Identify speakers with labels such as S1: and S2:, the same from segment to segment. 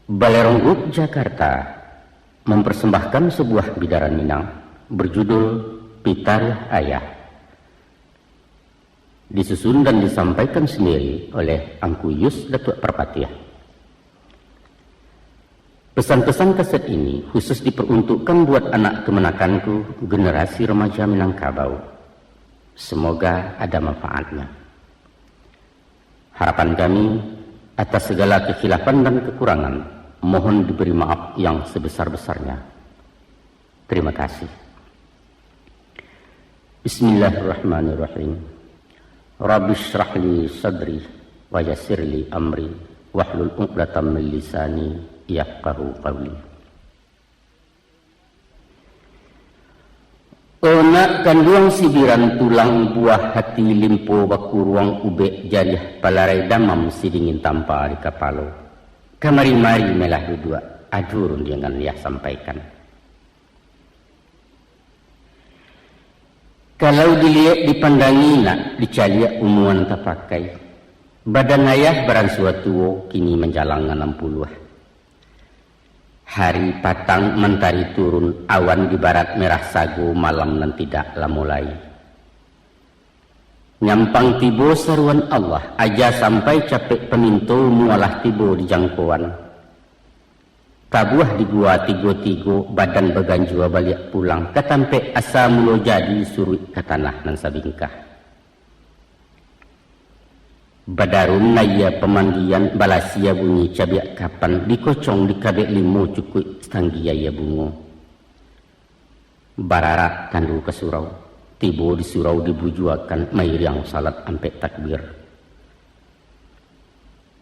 S1: Balerong Jakarta mempersembahkan sebuah bidaran Minang berjudul Pitaruh Ayah. Disusun dan disampaikan sendiri oleh Angku Yus Datuk Perpatiah. Pesan-pesan kaset ini khusus diperuntukkan buat anak kemenakanku, generasi remaja Minangkabau. Semoga ada manfaatnya. Harapan kami, atas segala kekhilafan dan kekurangan, mohon diberi maaf yang sebesar-besarnya. Terima kasih. Bismillahirrahmanirrahim. Rabbi shrah li sadri wa yassir li amri wahlul 'uqdatam min lisani yafqahu qawli. Onak kanduang sibiran tulang buah hati limpo baku ruang ube jariah palarai damam sidingin tanpa di kapalo. Kamari-mari melah dua adurun dengan dia sampaikan. Kalau dilihat dipandangi nak dicalia umuan tapakai. Badan ayah baran suatu kini menjalang 60. Hari patang mentari turun, awan di barat merah sagu, malam nan tidaklah mulai. Nyampang tibo seruan Allah, aja sampai capek pemintu mualah tibo di jangkauan. Tabuah di gua tigo-tigo, badan beganjua balik pulang, katampe asa mulo jadi suruh ke tanah nan sabingkah. Badarum naya pemanggian balasia bunyi cabiak kapan dikocong di kabek limu cukui setanggia ya bungo. Bararat tandu ke surau, tibo di surau dibujuakan mairiang salat ampe takbir.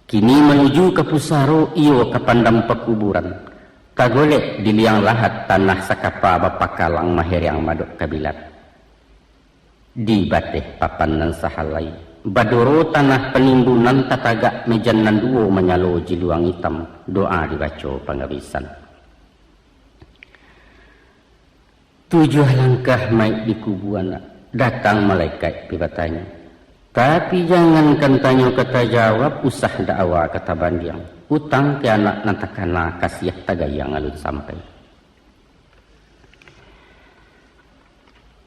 S1: Kini menuju ke pusaro iyo ke pandam pekuburan. Kagolek di liang lahat tanah sakapa bapakalang mahir yang madok kabilat. Di bateh papan nan sahalai. Badoro tanah penimbunan tatagak mejan nan duo menyalo jiluang hitam. Doa dibaca panggabisan. 7 langkah maik di kubuan. Datang malaikat pibatanya. Tapi jangankan tanya kata jawab, usah dakwa kata bandiang. Utang ke anak nantakana kasiah tagayang alun sampai.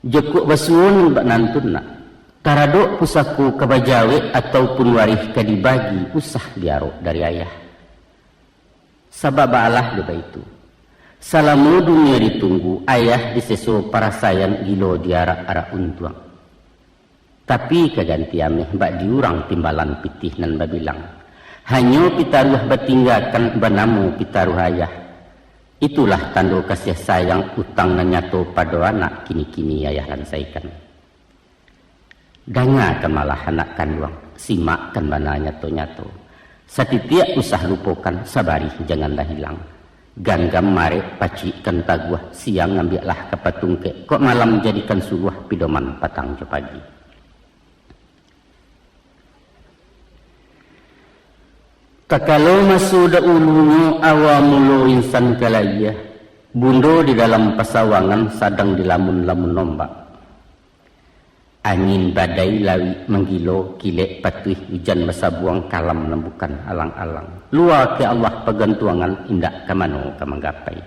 S1: Jekuk basuun bak nantun nak. Taradok pusaku kebajawe ataupun waris ke dibagi, usah diarok dari ayah. Sabab Allah deba itu. Salamu dunia ditunggu, ayah diseso para sayang gilo diarak-arak untuang. Tapi keganti ameh bak diurang timbalan pitih nan babilang. Hanyo pitaruh batinggakan banamu pitaruh ayah. Itulah tando kasih sayang utang nan nyato pada anak kini-kini ayah lansaikan. Dangakan malah anak kanduang, simakkan mana nyato-nyato. Satitiak usah lupakan, sabari janganlah hilang. Ganggam mare pacikan taguah, siang ambillah kapatungke. Kok malam jadikan suruh pidoman patang jo pagi. Takalo masuda ulungu awamulo insan kalaya. Bundo di dalam pasawangan sadang dilamun-lamun nombak. Angin badai lawi menggilo kilek patuih hujan masabuang kalam nembukan alang-alang. Luar ke Allah pegantuangan indak kamano kamanggapai.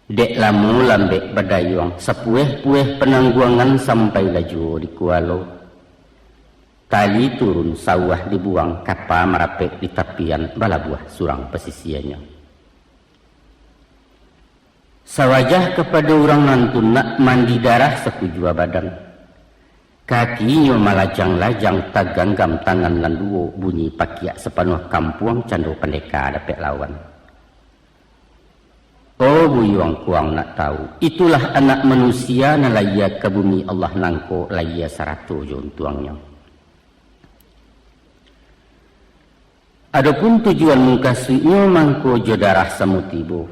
S1: Dek lamu lambek badayuang sapueh-pueh penangguangan sampai laju di kualo. Tali turun sawah dibuang kapa merapek di tapian balabuah surang pesisiannya. Sawajah kepada orang nantun nak mandi darah sekujua badan. Kakinya malajang-lajang taganggam tangan lan duo bunyi pakiak sepanuh kampung cando pendeka dapet lawan. Oh buyuang kuang nak tahu, itulah anak manusia na laya ke bumi Allah nangko laya 100 jontuangnya. Adapun tujuan mengkasihnya mangko jodarah samutibo.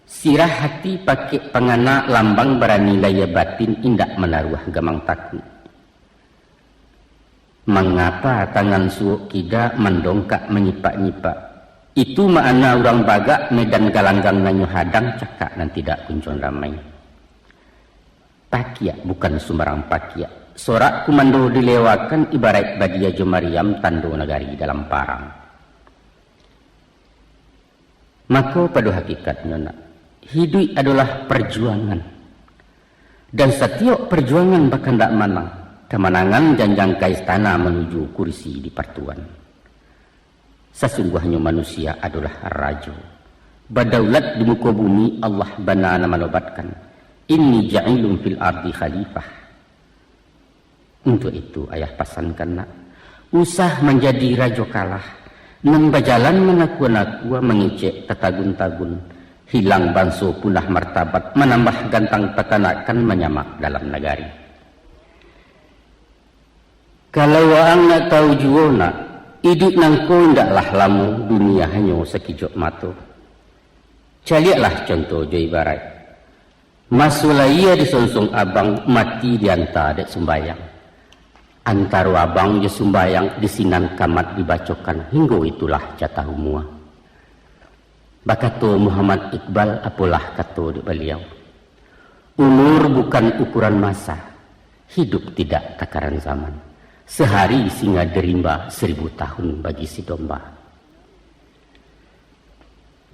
S1: Sirah hati pakai pengana lambang berani laya batin indak menaruh gamang takut. Mengapa tangan suuk kida mendongkak menyipak-nyipak? Itu makna orang bagak medan galanggang nanyu hadang cakak dan tidak kuncon ramai. Pakiak bukan sembarang pakiak. Sorak kumando dilewakan ibarat badia jo Maryam tando nagari dalam parang. Maka pada hakikatnya hidup adalah perjuangan. Dan setiap perjuangan bahkan tak menang. Kemenangan dan jangka istana menuju kursi di pertuan. Sesungguhnya manusia adalah raja. Berdaulat di muka bumi Allah banana menobatkan. Inni ja'ilun fil ardi khalifah. Untuk itu ayah pasankan nak. Usah menjadi raja kalah. Nan berjalan menakua-nakua mengicek tetagun-tagun. Hilang banso punah martabat. Menambah gantang petanakan menyamak dalam negari. Kalau orang nak tahu juga nak, hidup nangko ndaklah lamu dunia hanya sekejap mata. Caliaklah contoh jo ibarat. Masulah ia disonsong abang mati diantar dek sembayang. Antara abang je sembayang disinan kamat dibacokan hingga itulah jatah umua. Bakato Muhammad Iqbal apalah kata di beliau. Umur bukan ukuran masa, hidup tidak takaran zaman. Sehari singa derimba 1000 tahun bagi si domba.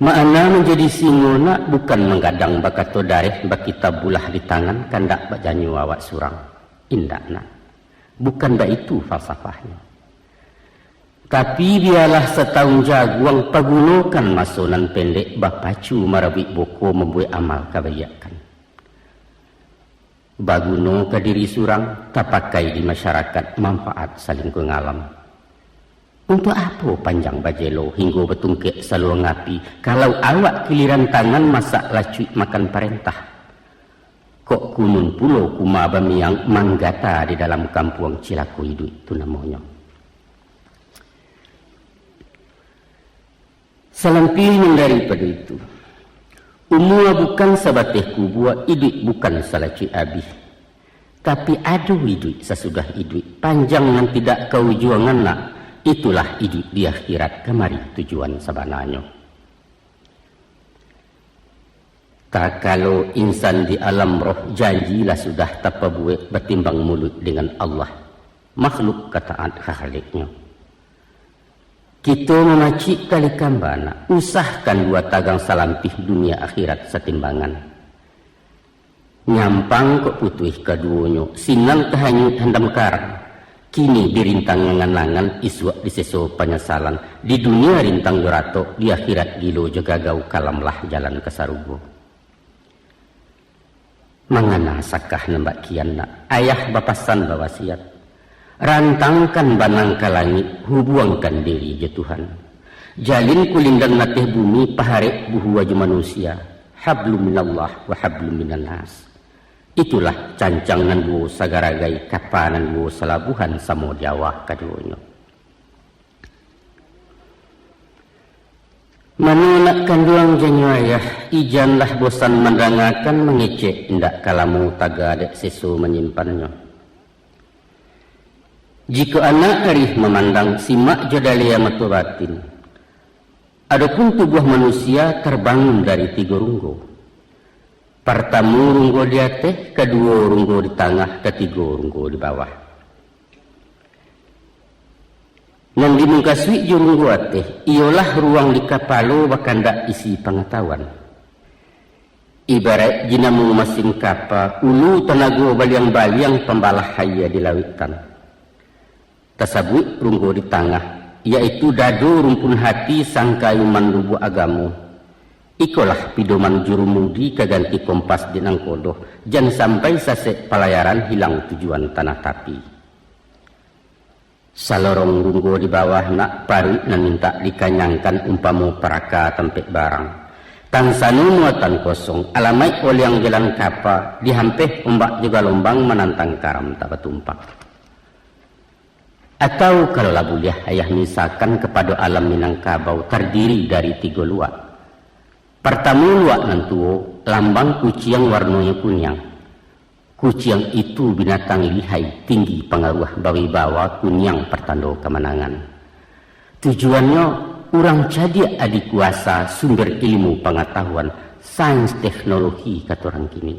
S1: Makna menjadi singa nak bukan menggadang bakato dareh bakita bulah di tangan kandak bajanyu awak surang. Indak nak. Bukan dah itu falsafahnya. Tapi biarlah setahun jaguang pagunakan masonan pendek bapacu marawik boko membuat amal kebayakan. Baguno ke diri surang tak pakai di masyarakat manfaat saling kengalam. Untuk apa panjang bajelo hingga betungkek saluang api kalau awak kiliran tangan masak lacuik makan perintah. Kok kunun pulau kuma bamiang manggata di dalam kampung Cilaku hidup itu namanya. Selamping daripada itu. Umur bukan sabatehku buat hidup bukan salaci habis. Tapi ada hidup sesudah hidup. Panjang yang tidak kau juangan nak. Itulah hidup di akhirat kemari tujuan sebenarnya. Tak kalau insan di alam roh janjilah sudah tak buat bertimbang mulut dengan Allah. Makhluk kataat khaliknya. Kita memacik kali kambana, usahkan dua tagang salampih dunia akhirat setimbangan. Nyampang kok putih keduanya, sinang kehanyut handam karang. Kini dirintang ngangan-ngangan iswak diseso penyesalan. Di dunia rintang jurato, di akhirat gilo jaga gau kalamlah jalan kesarugo. Mangana sakah nembak kian nak, ayah bapasan bawasiat. Rantangkan banang ke langit, hubungkan diri je Tuhan. Jalin kulindang natih bumi, paharek buhu waju manusia. Hablum minallah wa hablum minan nas. Itulah cancangan buhu sagaragai kapanan buhu salabuhan samo Jawa kaduonyo. Menunakkan duang janyu ayah, ijanlah bosan mendangakan mengecek indak kalamu taga dek sesu menyimpannya. Jika anak arif memandang simak jodalia matu batin. Adapun tubuh manusia terbangun dari 3 runggo. Pertama runggo di atas, kedua runggo di tengah, ketiga runggo di bawah. Yang dimungkasui je runggo atas, ialah ruang di kapalo bakandak isi pengetahuan. Ibarat jina mengumasin kapal, ulu tenaga baliang-baliang pembalah haya di lautan. Tersebut runggo di tengah, yaitu dado rumpun hati sangkayuman lubu agamu. Ikolah pidoman jurumudi keganti kompas di nangkodoh, jangan sampai sasek pelayaran hilang tujuan tanah tapi. Salorong runggo di bawah nak paru nan minta dikanyangkan umpamu peraka tempek barang. Tansanu muatan kosong, alamai oliang jalan kapa, dihampeh ombak juga lombang menantang karam tak bertumpak. Atau kalau labuliah ayah misalkan kepada alam Minangkabau terdiri dari 3 luak. Pertama luak nantuo, lambang kucing warnanya kunyang. Kucing itu binatang lihai, tinggi pengaruh bawi-bawa kunyang pertanda kemenangan. Tujuannya, orang cadia adik kuasa sumber ilmu pengetahuan, sains teknologi kata orang kini.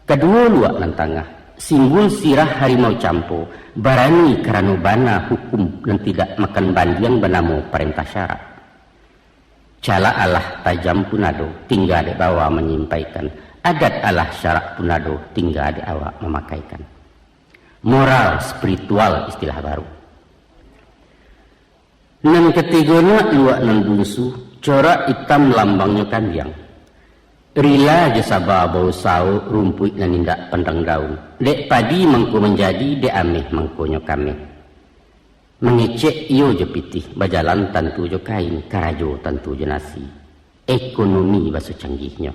S1: Kedua luak nan tengah, simbol sirah harimau campo, barani karena bana hukum dan tidak makan bandiang benamu perintah syarat. Cala Allah tajam punado, tinggal di bawah menyampaikan. Adat Allah syarak punado, tinggal di awak memakaikan. Moral spiritual istilah baru. Nan ketigona luak nan bungsu, corak hitam lambangnya kandiang. Rila jasaba bau sau rumput nan indak pandang daun. Dek padi mangko menjadi, dek ameh mangko nyokame. Mengecek iyo je pitih, bajalan tantu jo kain, karajo tantu jo nasi. Ekonomi baso canggihnya.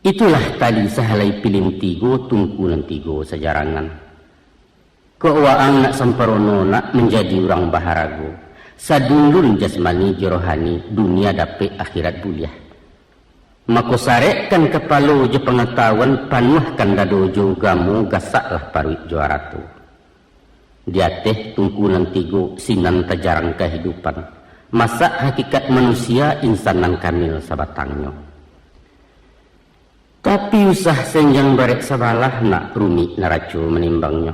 S1: Itulah tadi sahalai piling tigo, tungkunan tigo sejarangan. Kewaang nak samparono nak menjadi orang baharago. Sadulun jasmani jerohani, dunia dapet akhirat buliah. Mako sarekkan kepalo je pengetahuan, panuhkan dadojo gamu, gasaklah paruit juaratu. Dia teh tungkunan tigo, sinan tajarang kehidupan. Masa hakikat manusia insanan kamil sabatangnya. Tapi usah senjang barek sabalah nak rumi naracu menimbangnya.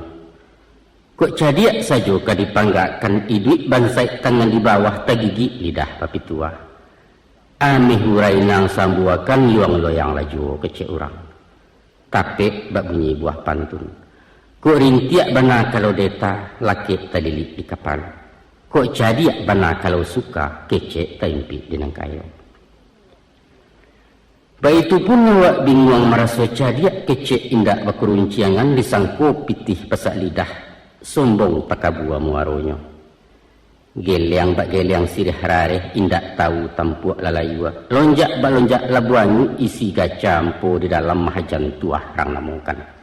S1: Kok cadiak saja kadipanggakan iduit bansai tangan di bawah tagigi lidah papi tua. Amih hurai nang sambuakan yuang loyang laju kecek orang. Tapi bak bunyi buah pantun. Kok rintiak bana kalau deta lakit talilik di kapal. Kok cadiak bana kalau suka kecek taimpi dinang kayo. Baitu pun awak bingung merasa cadiak kecek indak bakurunciangan disangko pitih pasak lidah. Sombong pakabua muaronyo. Geliang bak geliang sirih rareh indak tahu tampuak lalayua. Lonjak bak lonjak labuanyu isi gaca ampo di dalam mahajan tuah rang namukan.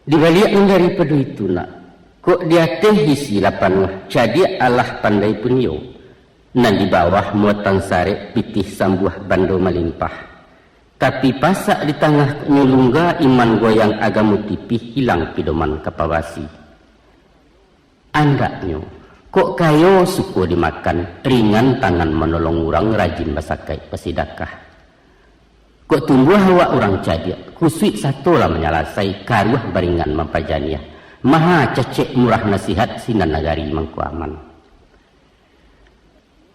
S1: Dibalik daripada itu nak, kok dia teh isi lapan wah, jadi Allah pandai punyo. Nan di bawah muatan sare pitih sambuah bando melimpah. Tapi pasak di tengah nyulungga iman goyang agamu tipih hilang pidoman kapawasi. Andaknyo, kok kayo suku dimakan, ringan tangan menolong orang rajin basakai pasidakah. Kok tumbuh awak orang cadiak, kusui satu lah menyalasai karuah baringan mampajaniah. Maha cecek murah nasihat sinan nagari mangku aman.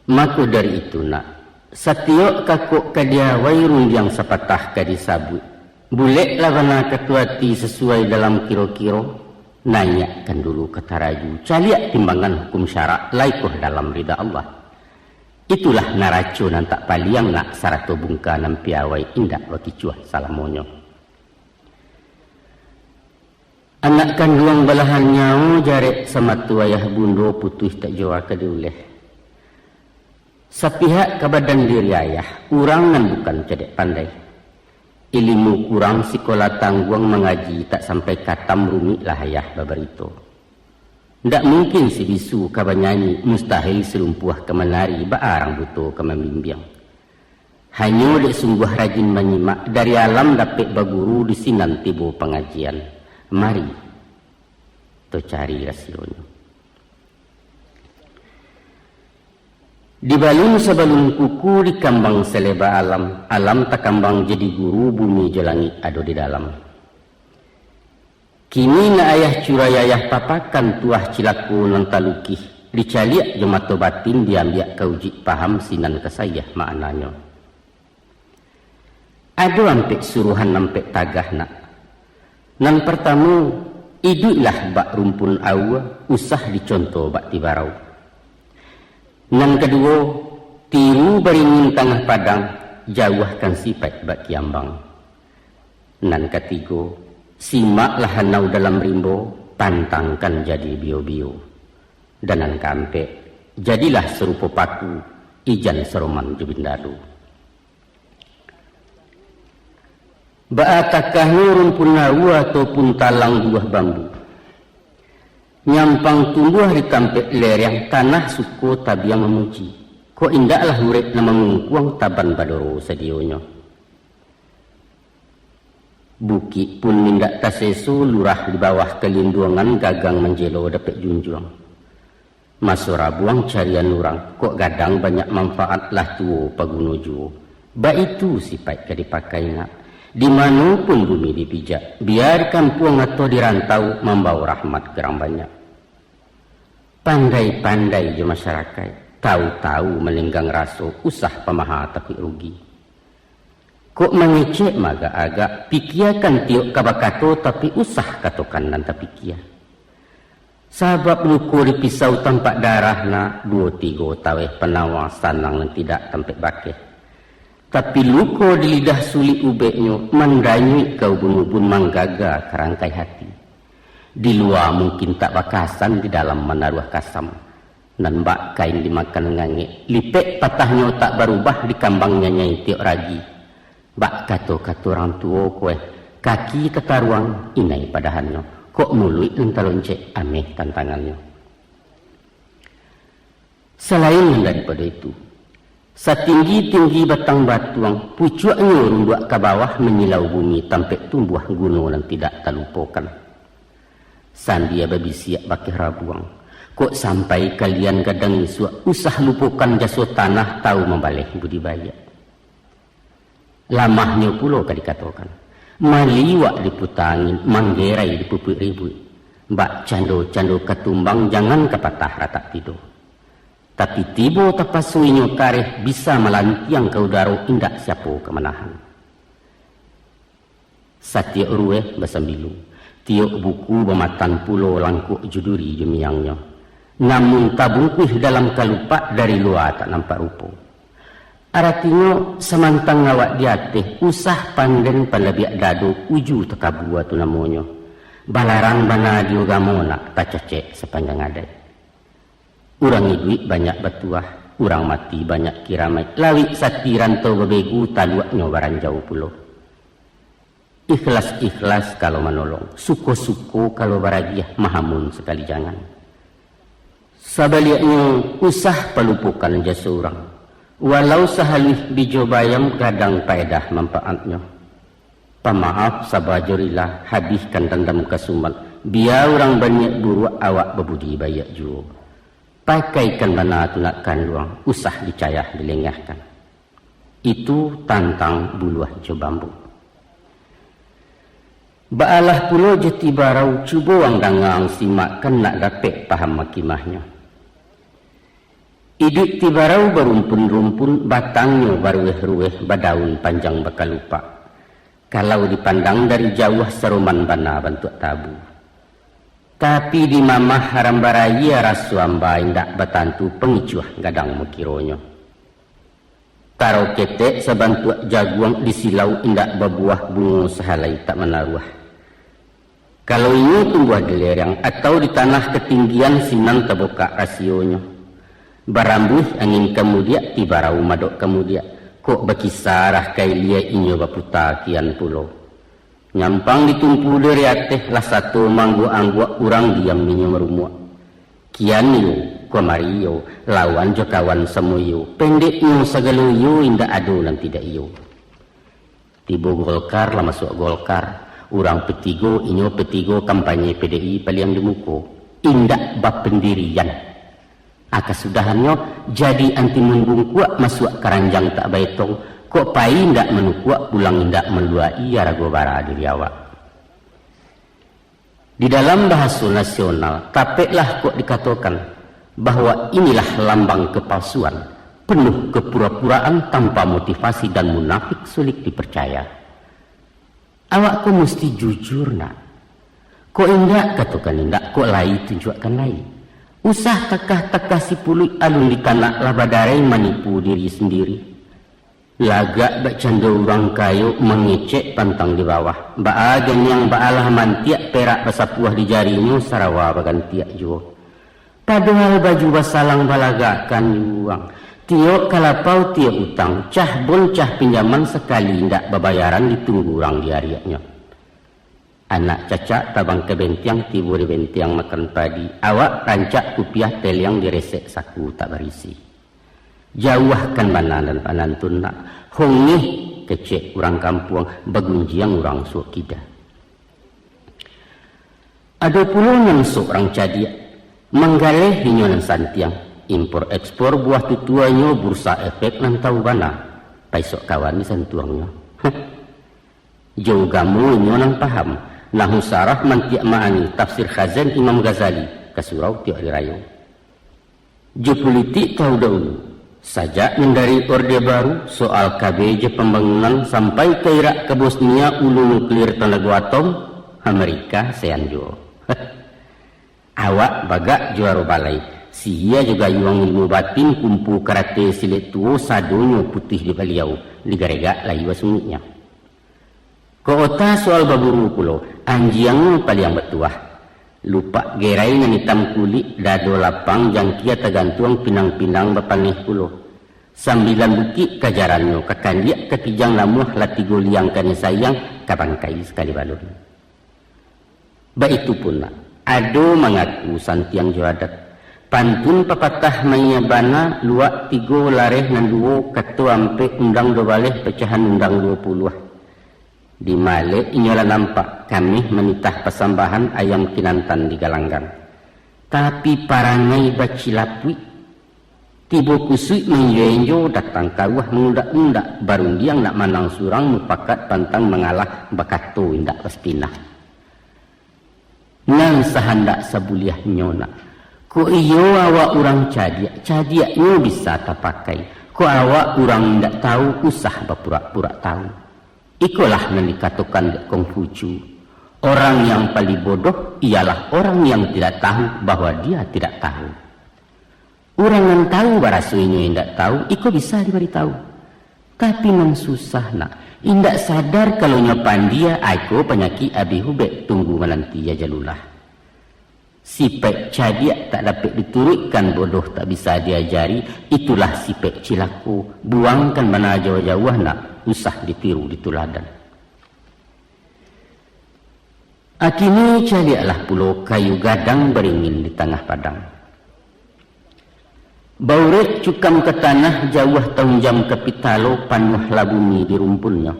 S1: Maka dari itu nak, setiok kakuk kadia wairun yang sepatah kadisabut. Bulek lawana ketuati sesuai dalam kiro-kiro. Nanyakan dulu kata raju, caliak timbangan hukum syarak laikuh dalam rida Allah. Itulah naracu nan tak paliang nak sarato bungka nan piawai indak wakicuah salamonyo. Anak kandung belahan nyau jarek sama tu ayah bundo putus tak jauh keduleh. Sapihak ke badan diri ayah, kurang nan bukan cedek pandai. Ilmu kurang sekolah tangguang mengaji tak sampai katam rumit lah ayah babar itu. Ndak mungkin si bisu kabanyanyi mustahil selumpuh kemenari baarang buto kemembimbing. Hanya dek sungguh rajin menyimak dari alam dapat baguru di sinan tibo pengajian. Mari to cari rasionya. Di balung sebelum kuku di kambang seleba alam, alam tak kambang jadi guru bumi jelangit ado di dalam. Kini na ayah curayayah papakan tuah cilaku nan talukih. Dicaliak jemato batin diambiak kaujik paham sinan kesayah maknanya. Ada ampek suruhan nampek tagah nak. Nan pertama, idulah bak rumpun awa, usah dicontoh bak tibarau. Nan kedua, tiru beringin tengah padang, jauhkan sifat bak kiambang. Nan ketiga, simaklah hanau dalam rimbo, pantangkan jadi bio-bio. Danan kampe, jadilah serupa paku, ijan seroman jubindalu. Baatakah nurun pun nawu ataupun talang buah bambu. Nyampang tumbuh di kampe lereng tanah suku tabiang memuji. Kok indaklah murid nama mengkuang taban badoro sedionyo. Bukit pun mindak tasesu lurah di bawah kelindungan gagang menjelo dapat junjung. Masura buang carian orang, kok gadang banyak manfaat lah tuo pagunuju. Ba itu sifat ke dipakai nak. Di mana pun bumi dipijak, biarkan puang atau dirantau membawa rahmat gerang banyak. Pandai-pandai je masyarakat. tahu-tahu melenggang raso usah pamaha tapi rugi. Kok mengecek maga agak pikiakan tiok kabakato tapi usah katokan dan tapi kia. Sabab luko di pisau tampak darah na 2-3 taweh penawa sanang dan tidak tampak bakeh. Tapi luko di lidah sulit ubeknya mandanyui kau bunubun manggaga kerangkai hati. Di luar mungkin tak bakasan, di dalam menaruh kasam. Nan bak kain dimakan ngange. Lipek patahnya tak berubah di kambangnya nyai tiok ragi. Bak kato-kato orang tua kue. Kaki ketaruang inai padahannya. Kok mulut entalonce aneh tantangannya. Selain daripada itu, setinggi-tinggi batang batuang, pucuknya runduak ke bawah menyilau bumi tampak tumbuh gunung dan tidak terlupakan. Sandia babi siap bakih rabuang. Kok sampai kalian kadang usah lupakan jasa tanah tahu membalik budidaya. Lamahnya pula kali katakan. Maliwak diputangin, manggerai dipupuk ribut. Mbak cando-cando ketumbang jangan kepatah rata tidur. Tapi tibo tapasuinyo kareh bisa melantiang ke udara indak siapo kemenahan. Satiok rueh basambilu, tiok buku bematan pulau langkuk juduri jemiangnya. Namun tabungkuh dalam kalupa dari luar tak nampak rupa. Artinya semantang ngawak diatih usah panden palabiak dadu uju tekabua tu namanya. Balarang bana diogamona tak cecek sepanjang adai. Urang duit banyak batuah, urang mati banyak kiramai. Lawi satiran tau bebegu taluaknya barang jauh pulau. Ikhlas-ikhlas kalau menolong, suko-suko kalau baragiah, mahamun sekali jangan. Sabaliaknya usah pelupukan jasa orang. Walau sahalih bijobayam kadang paedah manfaatnya. Pemaaf sabajurilah habiskan dendam kasumat. Biar orang banyak buruak awak bebudi bayak juo. Pakaikan mana tunakkan luang, usah dicayah dilengahkan. Itu tantang buluah jo bambu. Baalah pulau jati barau cuba wang dangang simakkan nak dapat paham makimahnya. Hidup tibarau berumpun-rumpun batangnya barueh-rueh badaun panjang bakal lupa. Kalau dipandang dari jauh seruman bana bentuk tabu. Tapi di mamah haram baraya rasuamba indak batantu pengicuah gadang mukironyo. Karo ketek sebantuak jaguang di silau indak berbuah bunga sehalai tak menaruh. Kalau ini tumbuh di lereng atau di tanah ketinggian sinan terbuka rasionya. Barambuh angin kemudian tibarau madok kemudian kok berkisarah kailia inyo baputa kian pulau. Nyampang ditumpu dari ateh lah satu manggu anggua urang diam minyo merumua. Kian yo komario lawan jo kawan semuyo pendeknya segaluyo indah adu dan tidak iyo. Tibo Golkar lah masuk Golkar. Urang petigo inyo petigo kampanye PDI paliang dimuko. Indak bab pendirian. Akasudahannya jadi anti mendung kuat masuk keranjang tak baitong. Kok pai ndak menukuak pulang ndak meluai rago bara diri awak. Di dalam bahasa nasional tapeklah kok dikatakan bahwa inilah lambang kepalsuan, penuh kepura-puraan tanpa motivasi dan munafik sulit dipercaya. Awak kok mesti jujur nak. Kok indak katakan indak, kok lai tunjukkan lai. Usah tekah-tekah si puluh alun di tanah labadarai menipu diri sendiri. Lagak bercanda orang kayu mengecek pantang di bawah. Baagan yang baalah mantiak perak basapuah di jarinya sarawa bagantiak jua. Padahal baju basalang balagakan uang. Tiok kalapau tiok utang. Cah boncah pinjaman sekali ndak babayaran ditunggu orang di hariaknya. Anak cacak tabang ke bentiang tibu di bentiang makan padi. Awak rancak kupiah teliang diresek saku tak berisi. Jauhkan banan dan panantun nak. Hongih kecek orang kampung bagunjiang orang suak kida. Ada pula yang seorang cadia menggaleh hinyonan santiang. Impor ekspor buah tutuannya bursa efek nan tahu bana. Paisok kawan ni santuangnya. Jauh gamu hinyonan paham. Nahu sarah mantiak ma'ani tafsir khazan Imam Ghazali ke surau tiok dirayu. Jo politik tahu dahulu. Sajak dari Orde Baru soal KBJ pembangunan sampai ke Irak ke Bosnia ulu nuklir tenaga atom Amerika seanjo. Awak bagak juara balai. Sia juga yuang ilmu batin kumpu karate silet tuo sadonyo putih di baliau di garega layu sunyinya. Kota soal baburu pulo anjiang paling betuah. Lupa gerai yang hitam kulit dado lapang jangkia tergantung pinang-pinang bapanih pulo. Sambilan bukit kajarannya kakandiak ketijang lamuh latigo liang kani sayang kabangkai sekali balon. Baik itu pun nak. Ado mengaku santiang juadat. Pantun papatah mayabana luak tigo lareh nanduo katu ampe undang do baleh pecahan undang 20. Di Malek inyola nampak kami menitah pesambahan ayam kinantan di Galanggang. Tapi parangai bacilapui. Tibo kusui menyenjo datang kawah mengundak-undak. Baru diang nak manang surang mupakat pantang mengalah bakato indak pespinah. Nang sahandak sabuliah nyona. Ko iyo awak orang cadiaknya bisa tapakai. Ko awak orang indak tahu usah berpura-pura tahu. Ikulah yang dikatakan Konghucu. Orang yang paling bodoh ialah orang yang tidak tahu bahwa dia tidak tahu. Orang yang tahu barasuinya yang tidak tahu, iko bisa diberitahu. Tapi memang susah nak. Indak sadar kalau nyopan dia, aku penyakit abi hubek tunggu menanti ya jalulah. Sipek cadiak tak dapat diturutkan bodoh tak bisa diajari, itulah sipek cilaku. Buangkan mana jauh-jauh nak. Usah ditiru dituladan. Akini caliaklah pulau kayu gadang beringin di tengah padang. Baurek cukam ke tanah jauh tahun jam kapitalo panuhlah bumi di rumpulnya.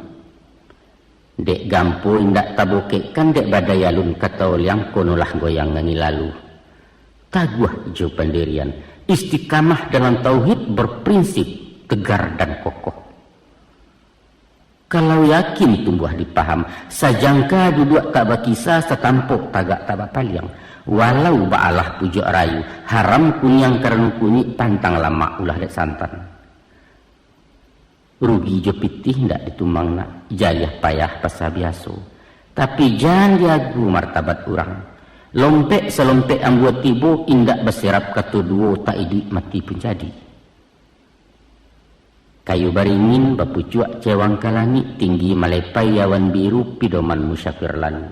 S1: Dek gampo indak tabokekan dek badayalun kata oliang konolah goyang ngani lalu. Taguah hijau pendirian. Istiqamah dalam tauhid berprinsip tegar dan kokoh. Kalau yakin tumbuh dipaham, sajangka duduk tak bakisah setampuk tagak tak bapaliang. Walau ba'alah pujuk rayu, haram kunyang karena kunyi pantang lama ulah dek santan. Rugi jo pitih ndak ditumang nak, jayah payah pasal biasa. Tapi jangan diagu martabat orang. Lompek selompek ambuat tibo indak berserap katu duo tak iduk mati pun jadi. Kayu baringin bapucuak cewang kalangit tinggi malepai awan biru pidoman musyafir lalu.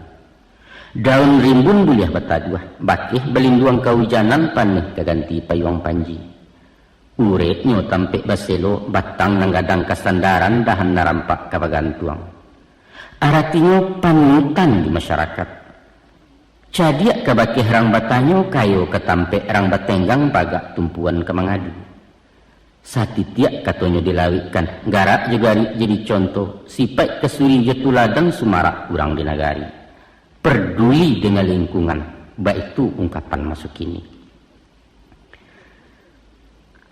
S1: Daun rimbun buliah bataduah, bakih belinduang kawijanan paneh kaganti payuang panji. Uretnyo tampek baselo batang nanggadang kasandaran dahan narampak kabagantuang. Aratinyo panutan di masyarakat. Cadiak kabakih rang batanyo kayo ketampek rang batenggang bagak tumpuan kemangadu. Satitiak katonyo dilawikan, garak juga jadi contoh, sipai kesuri jetuladan sumarak kurang di nagari. Peduli dengan lingkungan, baik itu ungkapan masuk ini.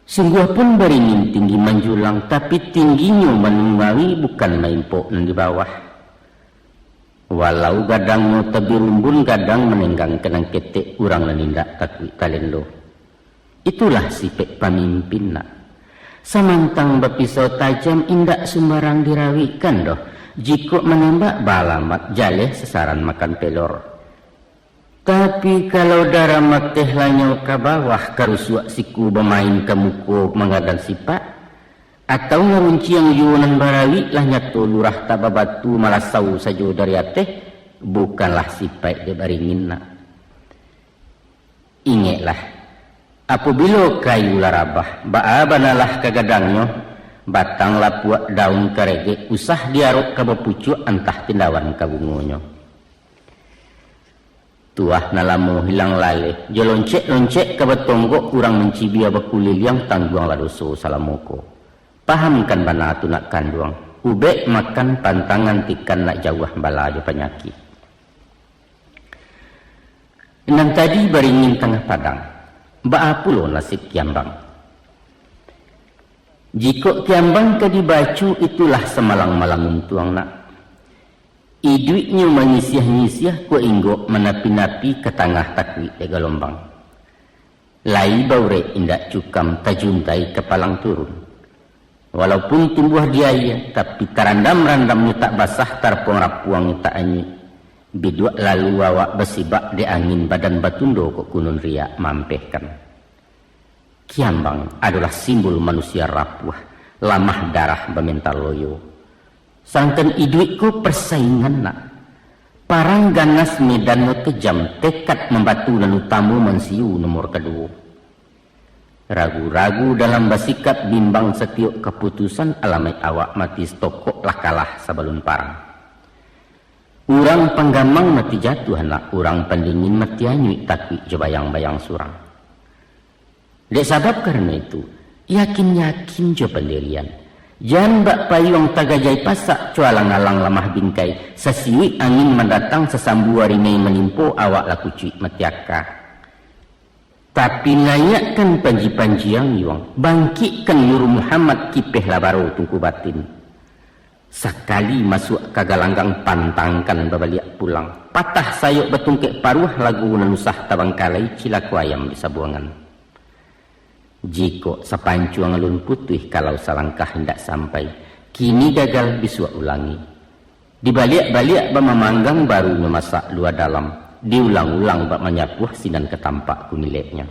S1: Sungguh pun beringin tinggi menjulang, tapi tingginya menunggawi bukan main pok di bawah. Walau gadang mau tebi rumbun, gadang menenggang kenang ketek kurang lenindak takwi talendo. Itulah sipek pemimpin nak. Samantang berpisau tajam indak sembarang dirawikan doh. Jika menembak balamat jaleh sesaran makan pelor. Tapi kalau darah mateh lanyo ke bawah karusuak siku bermain ke muko mengadang sipak. Atau ngerunci yang yunan barawi lah nyato lurah tababatu malasau saja dari ateh. Bukanlah sipak dia baringin nak. Ingatlah. Apabila kayu larabah, baabanalah kagadangnya, batang lapuak daun karege, usah diaruk kabapucuk entah tindawan kabungonyo. Tuah nalamu hilang lale, joloncek-loncek kabatonggok kurang mencibia bakulil yang tangguang ladoso salamoko. Pahamkan bana tu nak kanduang, ubek makan pantangan tikan nak jauh bala jo penyakit. Enam tadi beringin tengah padang. Baapulo nasib Kiambang. Jika Kiambang ke dibacu itulah semalang-malang untuang nak. Iduitnya menyisiah-nyisiah ku inggok menapi-napi ke tengah takwi de gelombang. Lai baure indak cukam tajuntai kepalang turun. Walaupun tumbuh diaya, tapi tarandam-randamnya tak basah, tarpong rapuangnya tak anyi. Bidua lalu wawak besibak di angin badan batundo kok kunun riak mampehkan. Kiambang adalah simbol manusia rapuh, lamah darah bemental loyo. Sangken iduitku persaingan nak. Parang ganas medan no kejam, tekad membatu dan utamu mensiu nomor kedua. Ragu-ragu dalam basikat bimbang setiap keputusan alamai awak mati stokok lah kalah sebelum parang. Urang penggamang mati jatuh anak, urang pendingin mati anyui tapi jebayang-bayang surang. Dek sabab karena itu, yakin-yakin jo pendirian. Jangan bak payung tagajai pasak cualang-alang lemah bingkai. Sesiwi angin mendatang sesambu warinai menimpo awak laku cuik metiaka. Tapi nayakkan panji-panji yang iwang. Bangkitkan Nur Muhammad kipeh labaro tungku batin. Sekali masuk ke galanggang pantangkan babaliak pulang. Patah sayuk betungkek paruh lagu nanusah tabangkalai cilaku ayam di sabuangan. Jiko sepancuang alun putih kalau selangkah hendak sampai, kini gagal bisua ulangi. Dibalik-balik bak memanggang baru memasak luar dalam, diulang-ulang bak menyapuh sinan ketampak kumileknya.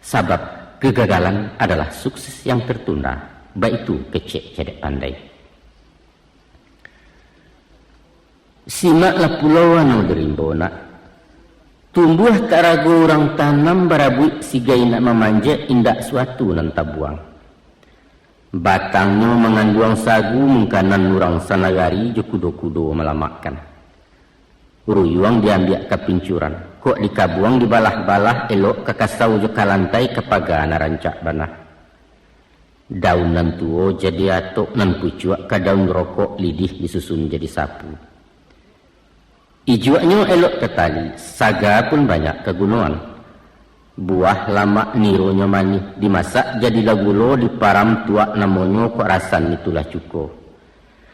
S1: Sabab kegagalan adalah sukses yang tertunda, baik itu kecek cedek pandai. Simaklah pulau anu gerimbona. Tumbuh tak ragu orang tanam barabuik sigai nak memanjat indak suatu nan tabuang. Batangnya mengandung sagu mengkanan orang sanagari jo kudo-kudo melamakkan. Ruyuang diambil ke pincuran. Kok dikabuang dibalah-balah elok ke kasau jo kalantai kepaga narancak banah. Daun nan tuo jadi atok nan pucuak ke daun rokok lidih disusun jadi sapu. Ijuaknya elok ke tali, saga pun banyak kegunungan. Buah lama nironya manis, dimasak jadi lagulo diparam tuak namanya kok rasan itulah cukup.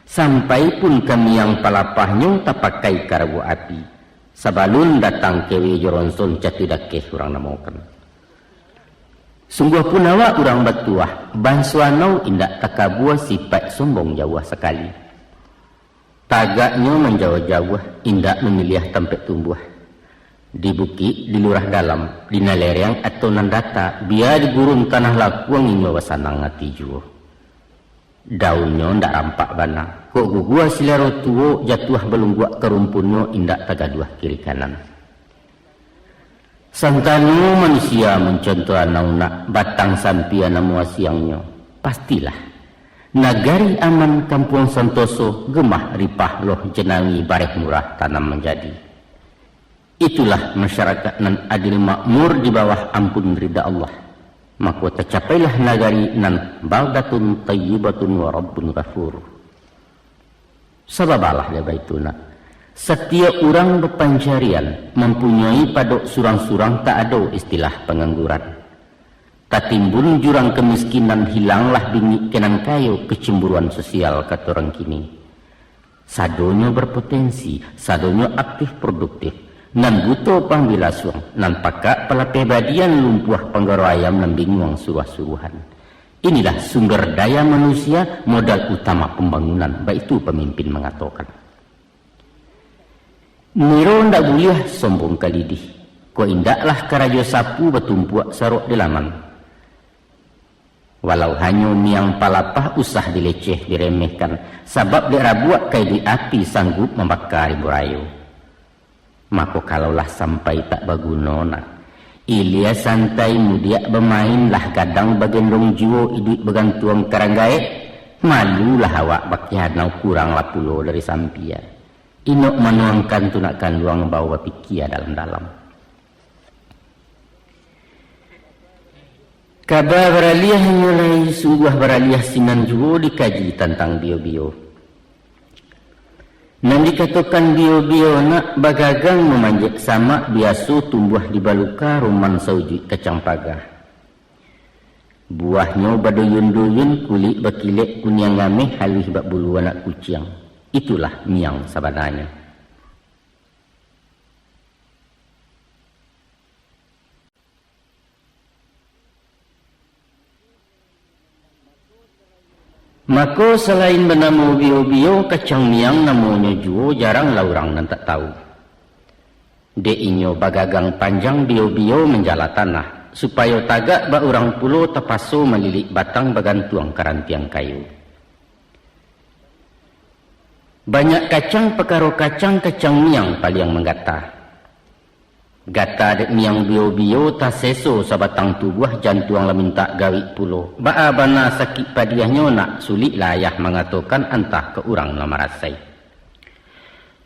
S1: Sampai pun kami yang palapahnya tak pakai karabu api. Sabalun datang kewe joronson catidakeh orang namokan. Sungguh pun awak orang batuah, bansuanau indak takabuah sifat sombong jauh sekali. Tagaknya menjauh-jauh, indak memilih tempat tumbuh. Di bukit, di lurah dalam, di nalereng atau nandata, biar di gurun tanah lakuang yang bawasanang ngati juo. Daunnya ndak rampak bana, kok gugua silero tuo jatuh belum buat kerumpunnya indak tagaduah kiri kanan. Santanu manusia mencontoh anaunak batang sampian namuasiangnya, pastilah. Nagari aman kampung Santoso gemah ripah loh jenangi barek murah tanam menjadi. Itulah masyarakat nan adil makmur di bawah ampun ridha Allah. Maka tercapailah nagari nan baldatun tayyibatun wa rabbun ghafur. Sababalah lebai tuna. Setiap orang berpancarian mempunyai padok surang-surang tak ada istilah pengangguran. Tatimbun jurang kemiskinan hilanglah bingit kenan kayo kecemburuan sosial kata orang kini. Sadonyo berpotensi, sadonyo aktif produktif, nan buto pangbilasuang, nan pakak pelapebadian lumpuh penggaro ayam nan bingung suruh-suruhan. Inilah sumber daya manusia, modal utama pembangunan, baik itu pemimpin mengatakan. Niro ndak boleh sombong kalidih, ko indaklah karajo sapu betumpuak sarok di laman. Walau hanya miang palapah usah dileceh diremehkan, sabab dirabuak kai di api sanggup membakar burayo. Maka kalaulah sampai tak bagunona, ilia santai mudiak bermainlah kadang bagendong jiwo iduit begantuang karanggae, malulah awak bakihanau kuranglah pulo dari sampia. Inok menuangkan tunakan luang bawa pikia dalam-dalam. Kabar beralih mulai sungguh beralih sinan juo dikaji tentang bio-bio. Nan dikatakan bio-bio nak bagagang memanjat sama biasa tumbuh di baluka ruman sauji kacang pagah. Buahnya baduyun-duyun kulit bakilek kunyang ngameh halih bak bulu anak kucing. Itulah miang sabananya. Maka selain bernamu bio-bio, kacang miang namanya juo jarang lah orang nan tak tahu. De inyo bagagang panjang bio-bio menjala tanah, supaya tagak ba orang pulo tapaso melilik batang bagantuang karantiang kayu. Banyak kacang perkara kacang miang paling menggata. Gata dek miang bio-bio ta seso sabatang tubuh jantuang la minta gawi pulo. Ba bana sakit padiahnya nak sulit layah mengatakan antah ke urang la marasai.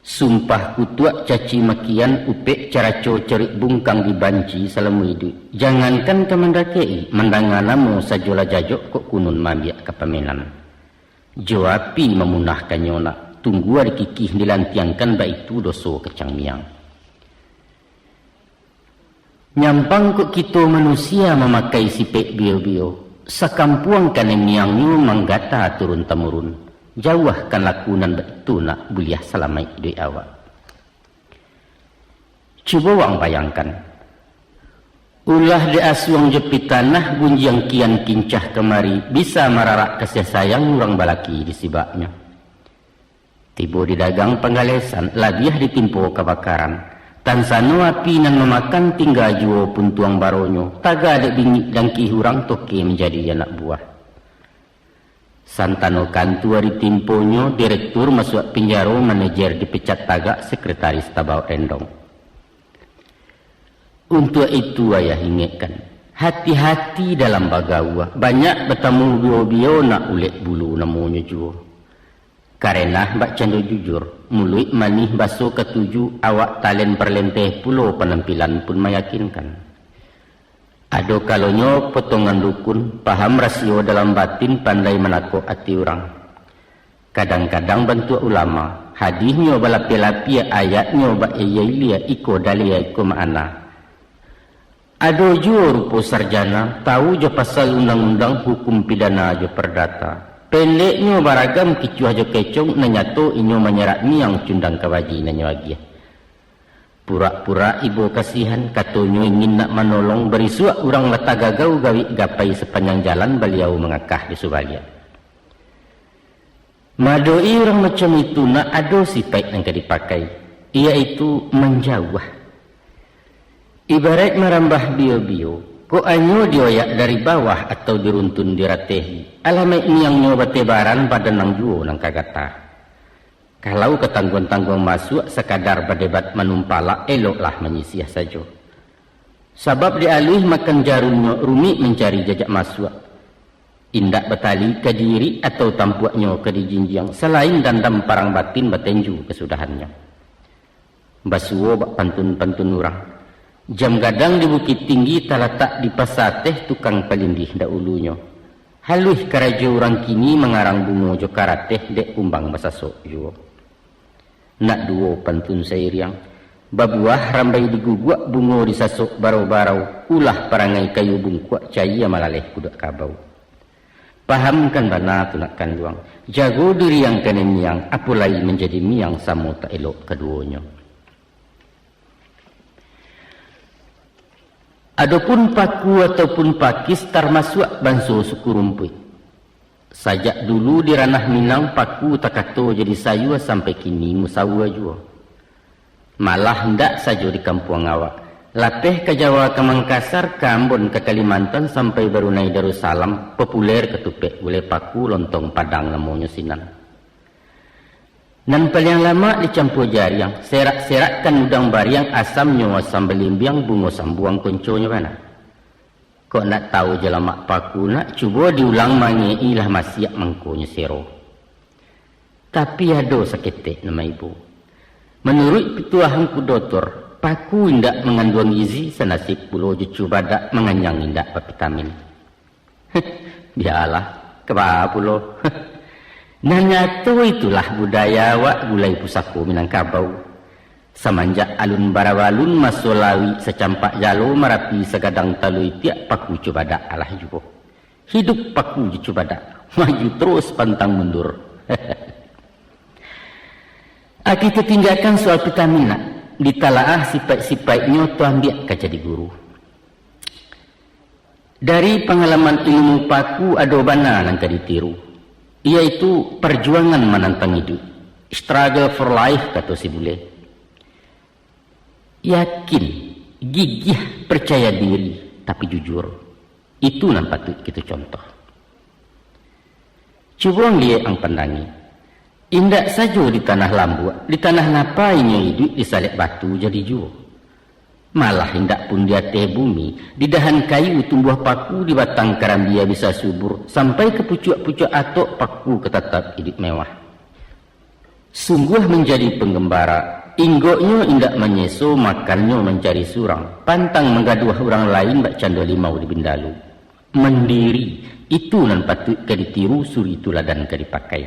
S1: Sumpah kutuak caci makian upek caraco cerik bungkang dibanci selama hidup. Jangankan ke mendakei, mendanganamu sajola jajok kok kunun mambiak ke pemenan. Jawapi memunahkannya nak. Tunggu ada kikih dilantiangkan baik itu doso kacang miang. Nyampang kok kita manusia memakai sipek bio-bio. Sakampuang kan miangnya manggata turun-temurun. Jauhkan lakunan betul nak buliah selamai idui awak. Cuba wang bayangkan. Ulah di asuang jepit tanah gunjang kian kincah kemari. Bisa mararak kasih sayang orang balaki di sibaknya. Tiba di dagang penggalesan, labiah ditimpo kebakaran. Tansano api nan memakan tinggal juo pun tuang baronyo. Taga ada bingit dangki hurang toke menjadi anak buah. Santano kantua ditimponyo, direktur masuk penjara, manajer dipecat tagak, sekretaris tabau endong. Untuk itu ayah ingatkan, hati-hati dalam bagawa. Banyak bertemu bio-bio nak ulet bulu namanya juo. Karena bak cando jujur, mulut manih baso ketujuh, awak talen perlenteh pulau penampilan pun meyakinkan. Ado kalonyo potongan dukun, paham rasio dalam batin, pandai menakok hati orang. Kadang-kadang bantu ulama, hadisnya balapi-lapi ayatnya bak eyailia iko dalia iko maana. Ado jo rupo sarjana, tahu jo pasal undang-undang hukum pidana jo perdata. Pendeknya baragam kicuah jo kecong nanyato inyo menyerat miang cundang kawaji nanyo lagi. Pura-pura ibu kasihan katonyo ingin nak menolong berisuak orang latagagau gawi gapai sepanjang jalan beliau mengakah di Subalia. Madoi orang macam itu nak ado sifat yang dipakai, iaitu menjauh. Ibarat merambah bio-bio. Ko anyo dioyak dari bawah atau diruntun diratehi. Alamak niang nyo batebaran pada nang juo nang kagata. Kalau ketangguan-tangguan masuk sekadar berdebat menumpala, eloklah menyisiah saja. Sebab dialih makan jarumnya rumit mencari jajak masuk. Indak betali ke diri atau tampuaknya ke dijinjiang. Selain dandam parang batin batenju kesudahannya. Basuo bak pantun-pantun orang. Jam gadang di Bukit Tinggi terletak di pasar teh tukang pelindih dahulunya. Halus keraja orang kini mengarang bungo jo karateh dek kumbang basasok jo. Nak duo pantun sairiang. Babuah rambai diguguak bungo disasok barau-barau. Ulah perangai kayu bungkuak caya malaleh kudak kabau. Pahamkan bana tu nak kanduang. Jago diri yang kena miang. Apulai menjadi miang samo tak elok keduanya. Adapun paku ataupun pakis termasuk banso suku rumput. Sajak dulu di ranah Minang paku takato jadi sayu sampai kini musawa jua. Malah hendak saja di kampung awak. Latih ke Jawa ke Mangkasar, ke Ambon ke Kalimantan sampai Brunei Darussalam populer ketupek boleh paku lontong padang namanya sinan. Dan paling lama dicampur jariang, serak-serakkan udang bariang asamnya asam belimbiang bungo sambuang konconya mana. Kok nak tahu jelamak paku nak cuba diulang mangeilah masiak mangkonya sero. Tapi ada seketik nama ibu. Menurut petuahanku doktor, paku indak mengandung gizi senasib pulau jucu badak menganyang indak vitamin. Biarlah, kebah pulau. Nanya tu itulah budaya wak gulai pusaku Minangkabau. Semenjak alun barawalun masolawi secampak jalo merapi segadang talui tiak paku cubadak alah jubo. Hidup paku cubadak, maju terus pantang mundur. Kita tinggalkan soal vitamin nak. Ditalaah sifat-sifatnya tuan dia ke jadi guru. Dari pengalaman ilmu paku ada bana nang ditiru. Iaitu perjuangan menantang hidup. Struggle for life, kata si bule. Yakin, gigih, percaya diri, tapi jujur. Itu yang patut kita contoh. Cuba lihat ang pandangi. Indak saja di tanah lambu, di tanah napa ini hidup disalib batu jadi juo. Malah indak pun di atas bumi, di dahan kayu tumbuh paku, di batang karambia bisa subur, sampai ke pucuk-pucuk atok paku ketatap hidup mewah. Sungguh menjadi penggembara, inggoknya indak menyeso, makannya mencari surang, pantang menggaduh orang lain bak cando limau di bindalu. Mendiri, itu nan patut ke ditiru, suri tuladan ke dipakai.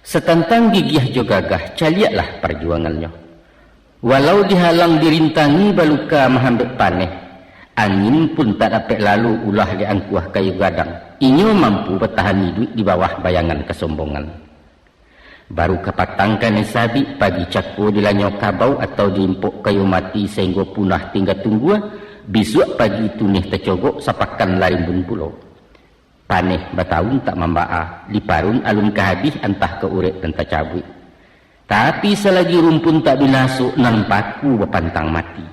S1: Setantang gigih jo gagah, caliaklah perjuangannya. Walau dihalang dirintangi baluka mahambek paneh, angin pun tak dapat lalu ulah diangkuah kayu gadang. Inyo mampu bertahan hidup di bawah bayangan kesombongan. Baru kepatangkan sabi pagi cako dilanyo kabau atau diimpuk kayu mati sehingga punah tinggal tunggua, besok pagi tunih tercogok sapakan larimbun pulau. Paneh batahun tak membaa, liparun alun kehabis antah ke uret dan tercabut. Tapi selagi rumpun tak binasuk, nan paku berpantang mati.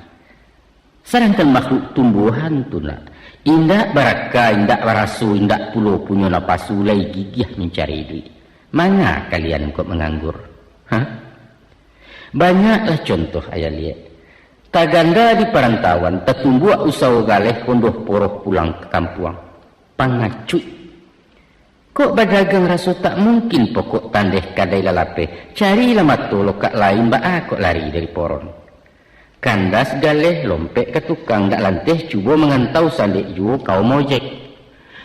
S1: Sedangkan makhluk tumbuhan tu nak, indak baraka, indak barasu, indak pulau punya napasu, lay gigih mencari duit. Mana kalian kok menganggur? Hah? Banyaklah contoh ayah lihat. Taganda di perantauan, tertumbuh usaha galeh kondoh poroh pulang ke kampung. Pangacuy. Kok berdagang raso tak mungkin pokok tandeh kadai lalape. Carilah mato lokak lain kok lari dari poron. Kandas galeh lompek ke tukang dak lanteh cuba mengantau sandek juo kau mojek.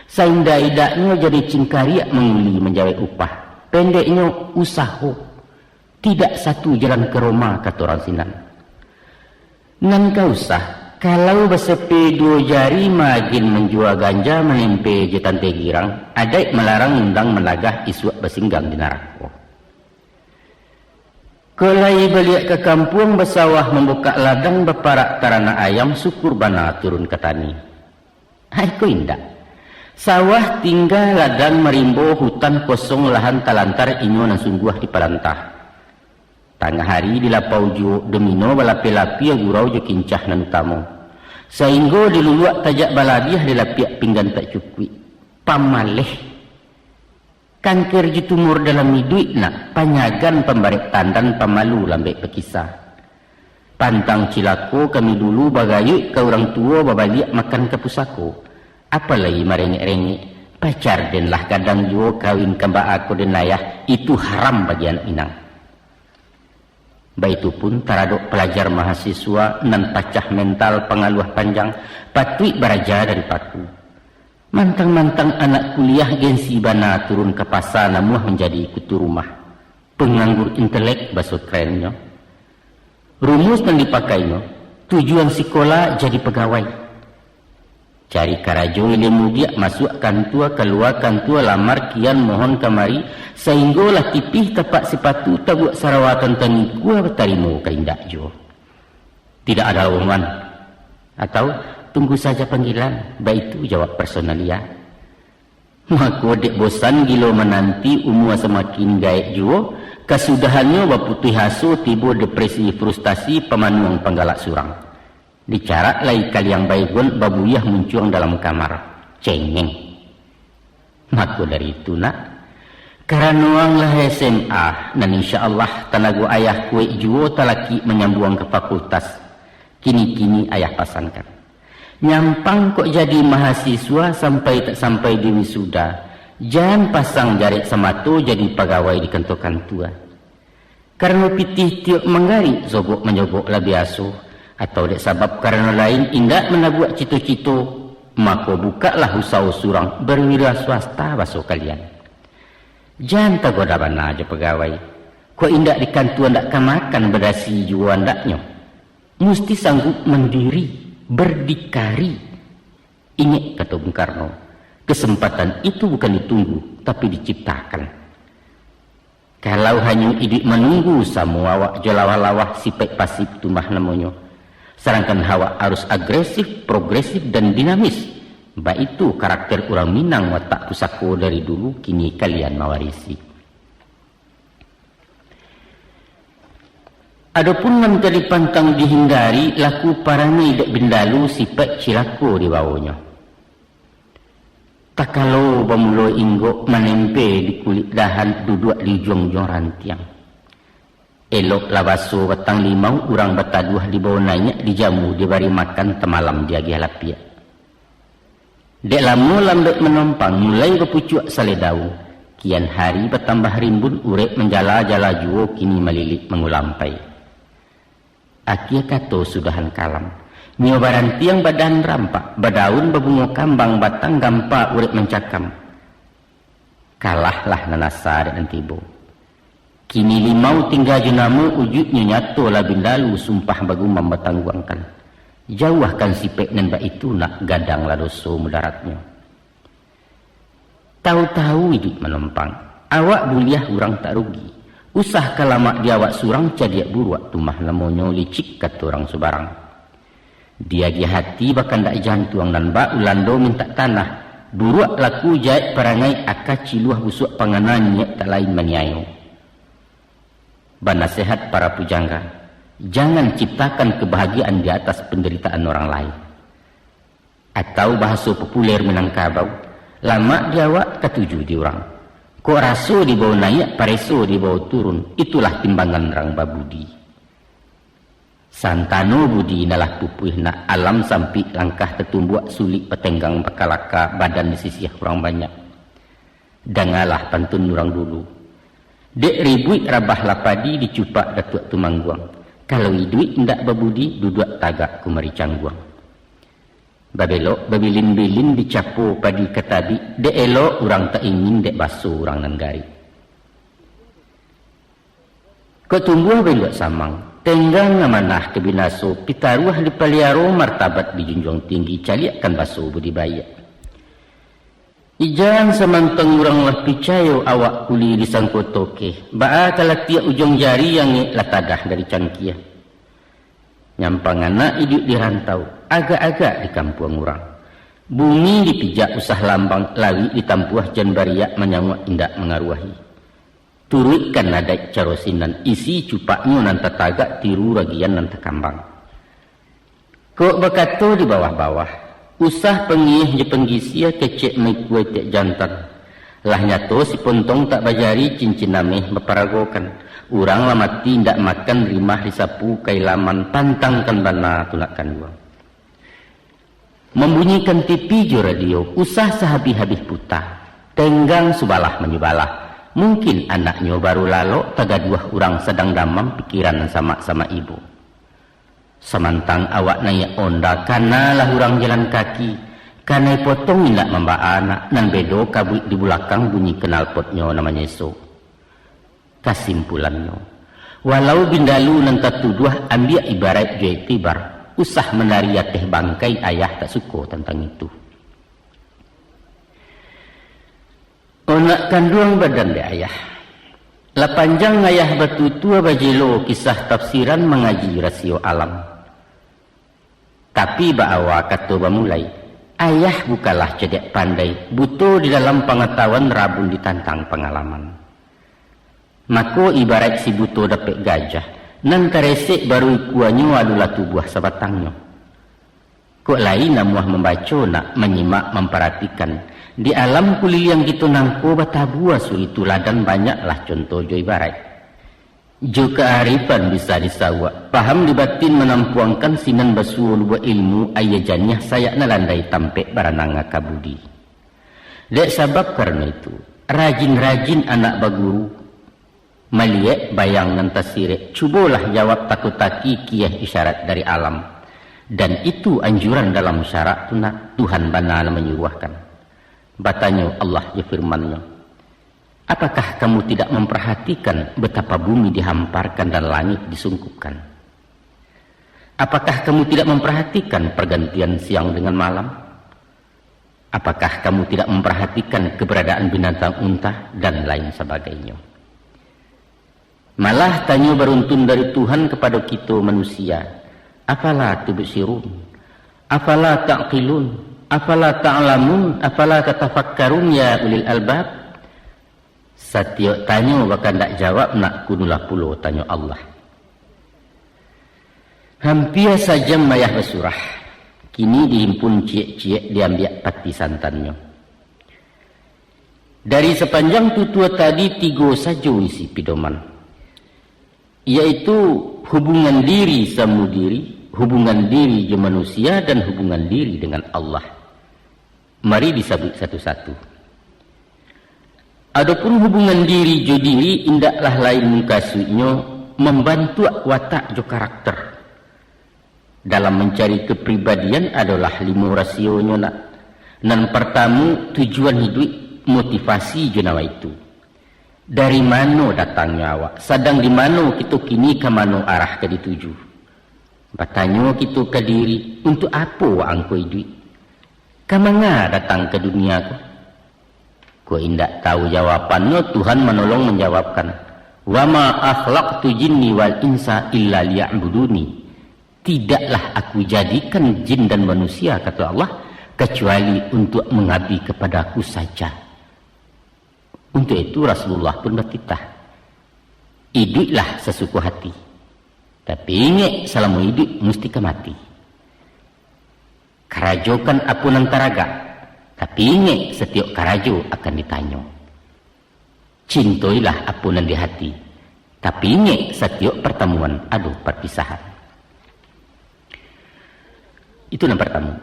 S1: Sainda idaknya jadi cingkariak menguli menjawab upah. Pendeknya usaha. Tidak satu jalan ke Roma kata orang Sinan. Nan kau usah. Kalau bersepi dua jari magin menjual ganja menempe jetan tegirang, adai melarang undang melagah isuak bersinggang di narako. Kelai balik ke kampung bersawah membuka ladang berparak tarana ayam syukur bana turun ke tani. Haiku indah. Sawah tinggal ladang merimbo hutan kosong lahan talantar inyo nan sungguh di perantah. Tengah hari di lapau jo domino balapi-lapi yang gurau jo kincah nan utamo. Sehingga diluluak tajak baladiah di lapiak pinggan tak cukwi. Pamaleh. Kanker ji tumur dalam hidup nak. Panyagan pembarik tandan pamalu lambek pekisah. Pantang cilako kami dulu bagayuk ke orang tua babaliak makan ke pusako. Apalagi merengek-rengek. Pacar den lah kadang jo kawin kembak aku den ayah. Itu haram bagi anak Minang. Baitu pun taraduk pelajar mahasiswa nan pacah mental pengaluh panjang patui baraja dari paku. Mantang-mantang anak kuliah gensi bana turun ke pasar namuah menjadi ikutu rumah. Penganggur intelek bahasa kerennya. Rumus yang dipakainya, tujuan sekolah jadi pegawai. Cari karajo ilmu dia masuk kantua keluar kantua lamar kian mohon kamari sehinggalah tipih tepat sepatu tabuk sarawatan tani gua bertarimu kerindak jo. Tidak ada lowongan atau tunggu saja panggilan, baik itu jawab personalia. Maka dek bosan gilo menanti umur semakin gaek jo, kesudahannya baputih hasu tiba depresi frustasi pemanuang penggalak surang. Dicarak lai kali yang baikun babuyah muncul dalam kamar cengeng. Maka dari itu nak karanuanglah SMA dan insyaallah tanagu ayah kue juo talaki menyambung ke fakultas. Kini-kini ayah pasangkan. Nyampang kok jadi mahasiswa sampai tak sampai di wisuda. Jangan pasang jarik samato jadi pegawai di kantor-kantor. Karena pitih tiuk menggari zogok menyogok lebih asuh. Atau dek sebab karena lain indak menabuak cito-cito, maka bukalah usaha surang berwira swasta basuh kalian. Jangan tagoda bana aja pegawai. Kau indak di kantor ndak kamakan berdasi jua ndaknya. Mesti sanggup mendiri, berdikari. Ingat kata Bung Karno, kesempatan itu bukan ditunggu, tapi diciptakan. Kalau hanya idik menunggu semua awak jolawah-lawah sipek pasif tumah namanya. Sedangkan hawa harus agresif, progresif dan dinamis. Ba itu karakter orang Minang watak pusako dari dulu, kini kalian mewarisi. Adapun menjadi pantang dihindari, laku parani dek bindalu sifat cilako di bawahnya. Tak kalau bamulo inggok menempe di kulit dahan duduk di jong-jong rantiang. Elok labaso batang limau, urang bataduh di bawah nanya dijamu dibari makan temalam dia lapia. Dek lamu lambat menompang mulai berpucuk saledau. Kian hari bertambah rimbun urek menjala-jala juo kini melilit mengulampai. Akia kato sudahan kalam. Nyobaran tiang badan rampak, badaun berbunga kambang batang gampa urip mencakam. Kalahlah nanasa dan tibo. Kini limau tinggal jenamu ujudnya nyato labin lalu sumpah bagumam batangguangkan. Jauhkan sipek nembak itu nak gadang ladoso mudaratnya. Tahu-tahu hidup menompang, awak buliah urang tak rugi. Usah kalamak dia awak surang cadiak buruak tumah lamonyo licik kata orang subarang. Dia hati bahkan tak jantuang dan bak ulando minta tanah. Buruak laku jahit perangai akaci luah busuk panganannya tak lain maniayo. Banasihat para pujangga, jangan ciptakan kebahagiaan di atas penderitaan orang lain. Atau bahasa populer Minangkabau, lama diawak ketujuh di orang. Kok raso di bawah naik, pareso di bawah turun. Itulah timbangan rang babudi. Santano budi nalah pupuh nak alam sampai langkah tetumbuak sulit petenggang pekalaka badan di sisi kurang banyak. Dangalah pantun orang dulu. Dek ribuit rabah lapadi dicupak datuk tumangguang. Kalau hidup ndak babudi duduk tagak kumari cangguang. Babelok babilin-bilin dicapo padi ketabi. Dek elok orang tak ingin dek baso orang nanggari. Kau tumbuh benggok samang. Tenggang ngamanah kebinaso, pitaruah di paliaro martabat dijunjung tinggi, caliakan baso budibaya. Ijang samantang urang lah picayo awak kuli di sangkotoke, baa kalatia ujung jari yang latadah dari cangkia. Nyampang anak hidup di rantau, agak-agak di kampung urang. Bumi dipijak usah lambang, lawi ditampuah jan bariak menyanguk indak mengaruahi. Turutkan nadai carosinan isi cupaknya nanta tagak tiru ragian nanta kambang. Kok bekato di bawah-bawah usah pengih je penggisia kecek mai kue tiak jantan. Lah nyato si pontong tak bajari cincin nameh meparagokan. Urang lah mati ndak makan rimah disapu kailaman pantangkan bana tulakan gua. Membunyikan TV jo radio usah sehabis-habis putar. Tenggang subalah menyubalah. Mungkin anaknya baru lalu tagaduah orang sedang damam pikiran sama-sama ibu. Semantang awak naya onda karena lah orang jalan kaki. Karena potong indak membawa anak nan bedo kabut di belakang bunyi knalpotnya namanya so. Kesimpulannya, walau bindalu nan tatuduah ambil ibarat jai tibar, usah menari teh bangkai ayah tak suka tentang itu. Onak kanduang badan de ayah. La panjang ayah batu tua bajelo kisah tafsiran mengaji rasio alam. Tapi baawa kata bamulai, ayah bukalah cedek pandai, butuh di dalam pengetahuan rabun ditantang pengalaman. Mako ibarat si butuh dapat gajah, nan karesek baru ikuanyo adalah tubuh sabatangnya. Kok lain namuah membaca nak menyimak memperhatikan. Di alam kulit yang gitu nangko batabua su itu ladan banyaklah contoh jo ibarat. Jo kearifan bisa disawak. Paham di batin menampuangkan sinan basuh luba ilmu ayah janiah sayak nalandai tampek barananga kabudi. Dek sabab karena itu, rajin-rajin anak baguru. Maliek bayang nantasirek. Cubolah jawab takutaki kiyah isyarat dari alam. Dan itu anjuran dalam syarat Tuhan banal menyuruhkan. Batanya Allah ya firman-Nya. Apakah kamu tidak memperhatikan betapa bumi dihamparkan dan langit disungkupkan? Apakah kamu tidak memperhatikan pergantian siang dengan malam? Apakah kamu tidak memperhatikan keberadaan binatang unta dan lain sebagainya? Malah tanya beruntun dari Tuhan kepada kita manusia. Afala tubsirun? Afala ta'qilun? Afala ta'lamun, afala tatafakkarun ya ulil albab. Setiap tanya bahkan tak jawab nak kunulah pulau tanya Allah. Hampir saja mayah bersurah. Kini dihimpun ciek-ciek diambil pati santannya. Dari sepanjang tutua tadi 3 saja isi pidoman. Yaitu hubungan diri sama diri, hubungan diri dengan manusia dan hubungan diri dengan Allah. Mari disebut satu-satu. Adapun hubungan diri jo diri indaklah lain mengkasuinya membantu watak jo karakter. Dalam mencari kepribadian adalah 5 rasionya nak. Nan pertama tujuan hidup motivasi jo nawa itu. Dari mana datangnya awak? Sedang di mana kita kini ke mana arah ke dituju? Bertanya kita ke diri, untuk apa awak angko hidup? Kamanga datang ke dunia ku? Ku indak tahu jawabannya, Tuhan menolong menjawabkan. Wa ma akhlaqtu jinni wal insa illa liya'buduni. Tidaklah aku jadikan jin dan manusia, kata Allah, kecuali untuk mengabdi kepadaku saja. Untuk itu Rasulullah pun bertitah, hiduplah sesuku hati, tapi ingat selama hidup mesti ke mati. Karajokan apunan taraga, tapi ingat setiap karajo akan ditanya. Cintoilah apunan di hati, tapi ingat setiap pertemuan ada perpisahan. Itu yang pertama.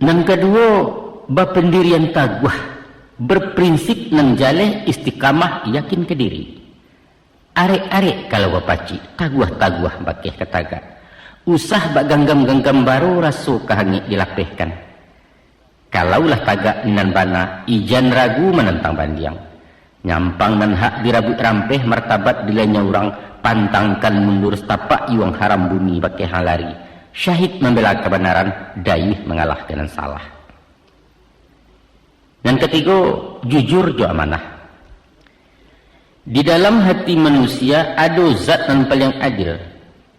S1: Yang kedua, berpendirian taguh, berprinsip nan jaleh istiqamah yakin ke diri. Arek-arek kalau bapaci, taguh-taguh bakeh kataga. Usah bak ganggam-ganggam baru rasu kahangit dilapehkan. Kalaulah tagak ninan bana, ijan ragu menentang bandiang. Nyampang nan hak dirabut rampeh martabat dilanya orang, pantangkan mundur setapak iwang haram bumi bakeh halari. Syahid membela kebenaran, daih mengalah dengan salah. Yang ketiga, jujur jo amanah. Di dalam hati manusia ada zat yang paling adil.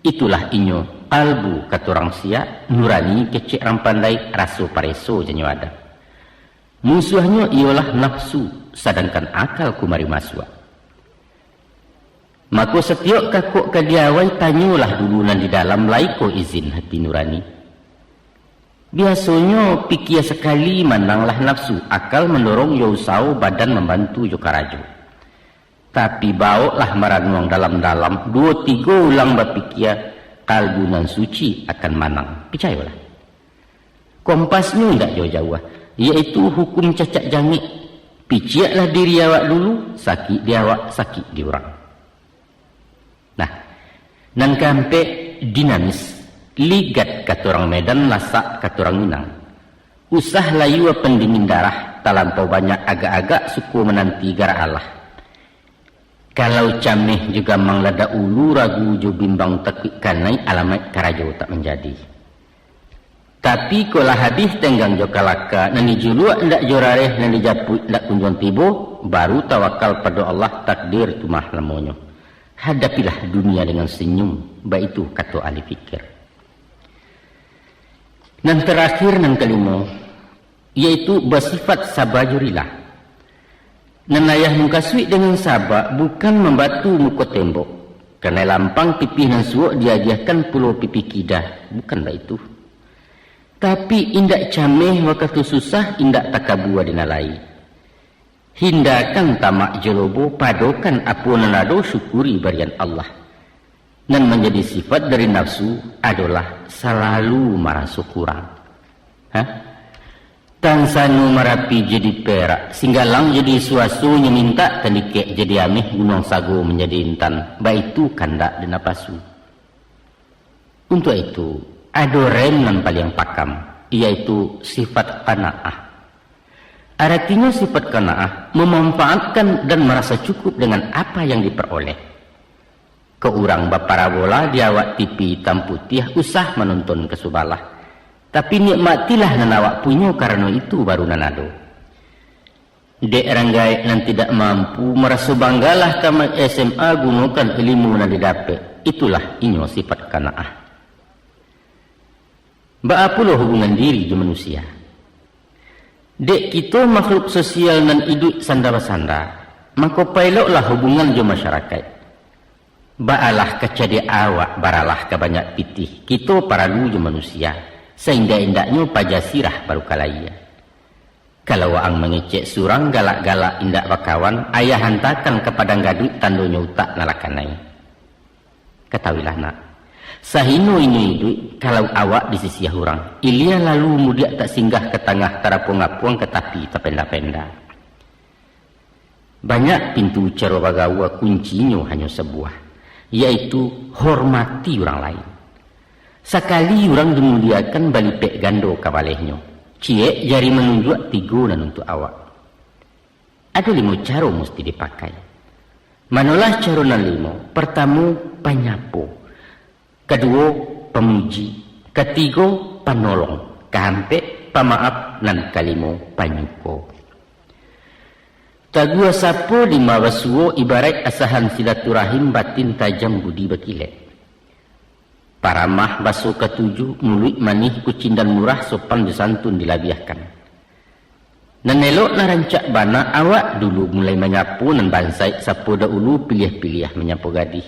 S1: Itulah inyo kalbu kata orang sia, nurani kecek rampandai, rasu pareso janyo ada. Musuhnya ialah nafsu, sedangkan akal kumari masua. Maka setiap kakuk kadiawai tanyalah dulu nan di dalam laiko izin hati nurani. Biasanya pikir sekali mandanglah nafsu, akal mendorong yo usau, badan membantu yo karajo. Tapi bawalah merenung dalam-dalam, 2-3 ulang berpikir, kalbu nan suci akan manang. Percayalah. Kompasnya tidak jauh-jauh, yaitu hukum cacat jangik. Piciaklah diri awak dulu, sakit di awak, sakit di orang. Nah, nan kampe dinamis, ligat kata orang Medan, lasak kata orang Minang. Usah layu pendingin darah, talampau banyak agak-agak suku menanti gara Allah. Kalau cameh juga manglada ulu, ragu jo bimbang tekik kanai, alamat karajo tak menjadi. Tapi kalau hadis tenggang jo kalaka, nani julua ndak jorareh, nani japut ndak kunjung tibo, baru tawakal pada Allah, takdir tumah lamonyo. Hadapilah dunia dengan senyum, baik itu kata ahli fikir. Dan terakhir yang kelima, yaitu bersifat sabajurilah. Nenayah mengkasui dengan sabar bukan membatu muka tembok. Kerana lampang pipih dan suak diajarkan pulau pipi kidah. Bukan itu. Tapi indak cameh waktu susah, indak takabua dinalai. Hindarkan tamak jelobo, padokan apa nanado, syukuri barian Allah. Dan menjadi sifat dari nafsu adalah selalu merasa kurang. Tangsanu merapi jadi perak, singgalang jadi suasunya minta, tandikek jadi amih, gunung sago menjadi intan. Baik itu kandak dan napasu. Untuk itu, ada rem yang paling pakam, yaitu sifat qanaah. Artinya sifat qanaah memanfaatkan dan merasa cukup dengan apa yang diperoleh. Keurang baparabola diawak TV hitam putih, usah menonton kesubalah. Tapi nikmatilah nan awak punya, karena itu baru nanado. Dek ranggai nan tidak mampu, merasa banggalah tamat SMA gunakan ilmu nan didapat. Itulah inyo sifat qanaah. Baapulah hubungan diri di manusia. Dek kita makhluk sosial nan hidup sanda-sanda, maka pailoklah hubungan jo masyarakat. Baalah kecadi awak baralah ke banyak pitih. Kita paralu jo manusia, sehingga indaknya pajasirah baru kalaya. Kalau ang mengecek surang galak-galak indak bakawan, ayah hantarkan kepada gadut tandonya utak nalakanai. Ketahuilah nak, sahino ini hidup kalau awak di sisi orang, ilia lalu mudia tak singgah ke tengah tarapuang-apuang ke tapi terpenda-penda. Banyak pintu cara bagawa kuncinya hanya sebuah, yaitu hormati orang lain. Sekali orang dimuliakan balipek gando kabalehnya. Cie jari menunjuk tiga dan untuk awak. Ada 5 cara mesti dipakai. Manalah cara nan 5? Pertama, penyapu. Kedua, pemuji. Ketiga, penolong. Kehampe, pemaaf. Dan kelima, penyuko. Tagua sapo 5 wasuo ibarat asahan silaturahim batin tajam budi berkilat. Paramah baso ke-7 mulut manih kucing dan murah sopan disantun dilabiahkan. Nanelok narancak bana awak dulu mulai menyapu nan bansai sapu dahulu pilih-pilih menyapu gadis.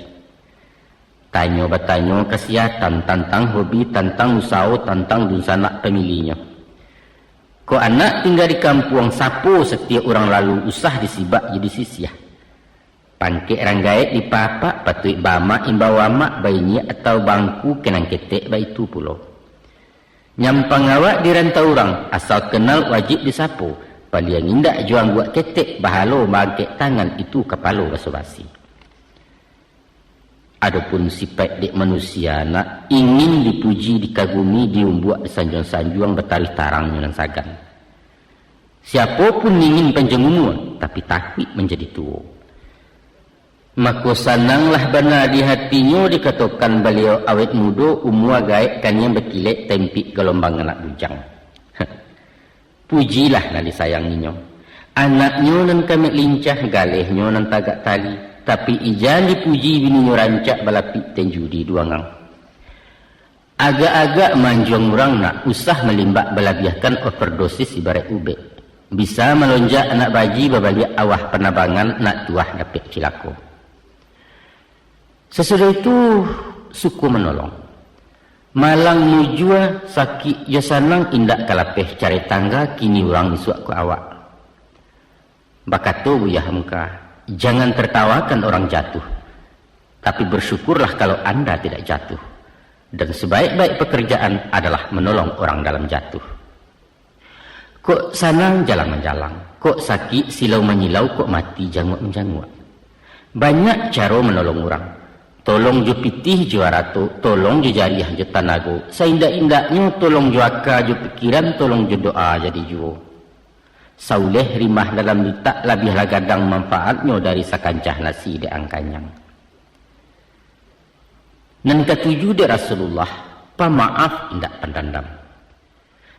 S1: Tanya bertanya kesihatan tentang hobi tentang usaha tentang dunsanak pemilihnya. Ko anak tinggal di kampung sapu setiap orang lalu usah disibak jadi sisiah. Pangkek ranggaik di papak patut bama imbawa mak bayinya atau bangku kenang ketek bayi itu pulau. Nyampang awak di rantau orang asal kenal wajib disapu. Paliang indak juang buat ketek bahalo bangkek tangan itu kepala basa-basi. Adapun sifat dek manusia nak ingin dipuji dikagumi diumbuak disanjung-sanjung bertarikh tarang dengan sagan. Siapapun ingin panjang umur tapi takut menjadi tua. Maka sananglah benar di hatinya dikatakan beliau awet muda umur gaib kanya berkilat tempik gelombang anak bujang. Pujilah nali sayanginya. Anaknya nan kami lincah galehnya nan tagak tali. Tapi ijan dipuji bininya rancak balapik dan judi duangang. Agak-agak manjung orang nak usah melimbak belabiahkan overdosis ibarat ubek. Bisa melonjak anak baji babaliak awah penabangan nak tuah dapat cilako. Sesudah itu suku menolong. Malang mujua sakit ya sanang indak kalapeh cari tangga kini orang disuak ke awak. Bakato buyah muka, jangan tertawakan orang jatuh. Tapi bersyukurlah kalau anda tidak jatuh. Dan sebaik-baik pekerjaan adalah menolong orang dalam jatuh. Kok sanang jalan menjalang, kok sakit silau menyilau, kok mati janguk-menjanguk. Banyak cara menolong orang. Tolong jo pitih jo arato, tolong jo jariah jo tanago. Seindak-indaknya tolong jo aka jo pikiran, tolong jo doa jadi jo. Sauleh rimah dalam litak labih lagadang manfaatnya dari sakancah nasi de angkanyang. Nan ketujuh de Rasulullah, pemaaf indak pendendam.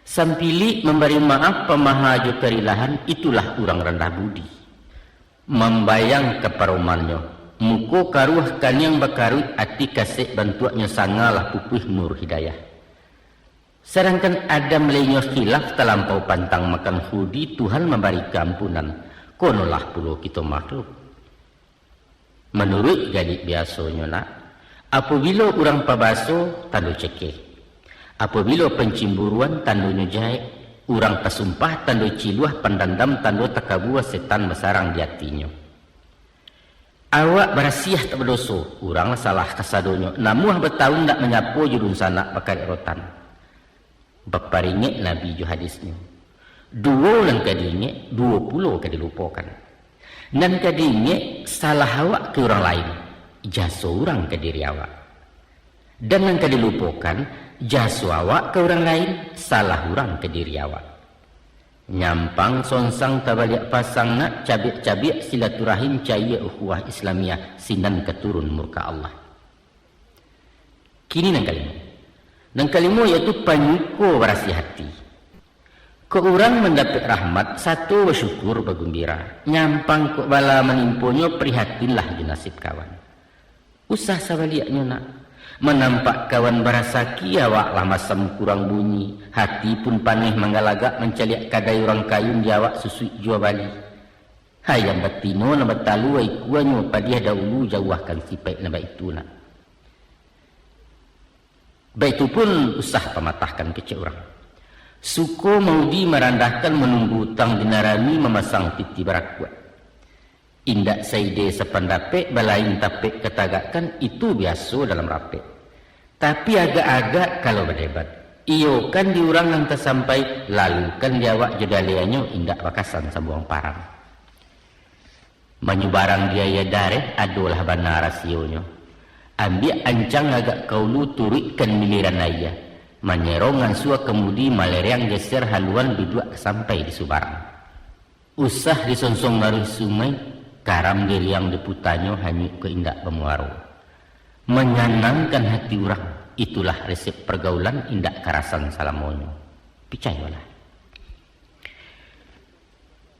S1: Sampili memberi maaf pemaha jo kerilahan, itulah orang rendah budi. Membayang keparumannya. Muko karuh kanyang bakarut ati kasih bantuannya sangalah pupih nur hidayah. Sedangkan ada melainnya khilaf terlampau pantang makan hudi, Tuhan memberi keampunan. Konolah puluh kita makhluk. Menurut gadik biasanya nak, apabila orang pabaso tanda cekeh. Apabila pencimburuan tandanya jahit, orang pesumpah tanda ciluah pendandam tanda takabuah setan besarang di hatinya. Awak berasiah tak berdosa, orang salah kasadonya. Namuh bertahun tak menyapu jurun sanak bakar erotan. Baparingit Nabi ju hadisnya. 2 lang kadinge, 20 kadilupakan. Dan kadinge salah awak ke orang lain, jasa orang ke diri awak. Dan yang kadilupakan, jasa awak ke orang lain, salah orang ke diri awak. Nyampang sonsang tabaliak pasang nak cabik-cabik silaturahim cahaya ukhuwah Islamiyah sinan keturun murka Allah. Kini nang kalimo. Nang kalimo iaitu panyuko berasi hati. Ko orang mendapat rahmat satu bersyukur bergembira. Nyampang ko bala menimpunyo prihatinlah jenasib kawan. Usah sabaliaknya nak. Menampak kawan berasa kiawak lama sem kurang bunyi, hati pun panih menggalagak mencaliak kadai orang kayun diawak susui jua bali. Hayam batino na batalu ay kuanyo padiah dahulu jauhkan sipai na itu nak. Baik itu pun usah pematahkan kecil orang. Suko maudi merandahkan menunggu utang dinarami memasang piti berakuat. Indak saide sependape balain tapek ketagakan itu biasa dalam rape. Tapi agak-agak kalau berdebat. Iyo kan diurang nanti sampai lalu kan diawak jedaliannya indak bakasan sabuang parang. Menyubarang biaya dareh adalah benar rasionya. Ambil ancang agak kaulu turikkan miliran ayah. Menyerongan sua kemudi maleriang geser haluan bidua sampai di Subarang. Usah disonsong naruh sumai. Karam diri yang diputanyo hanyut ke indak pemuaro. Menyenangkan hati orang, itulah resep pergaulan indak karasan salamonyo. Picayolah.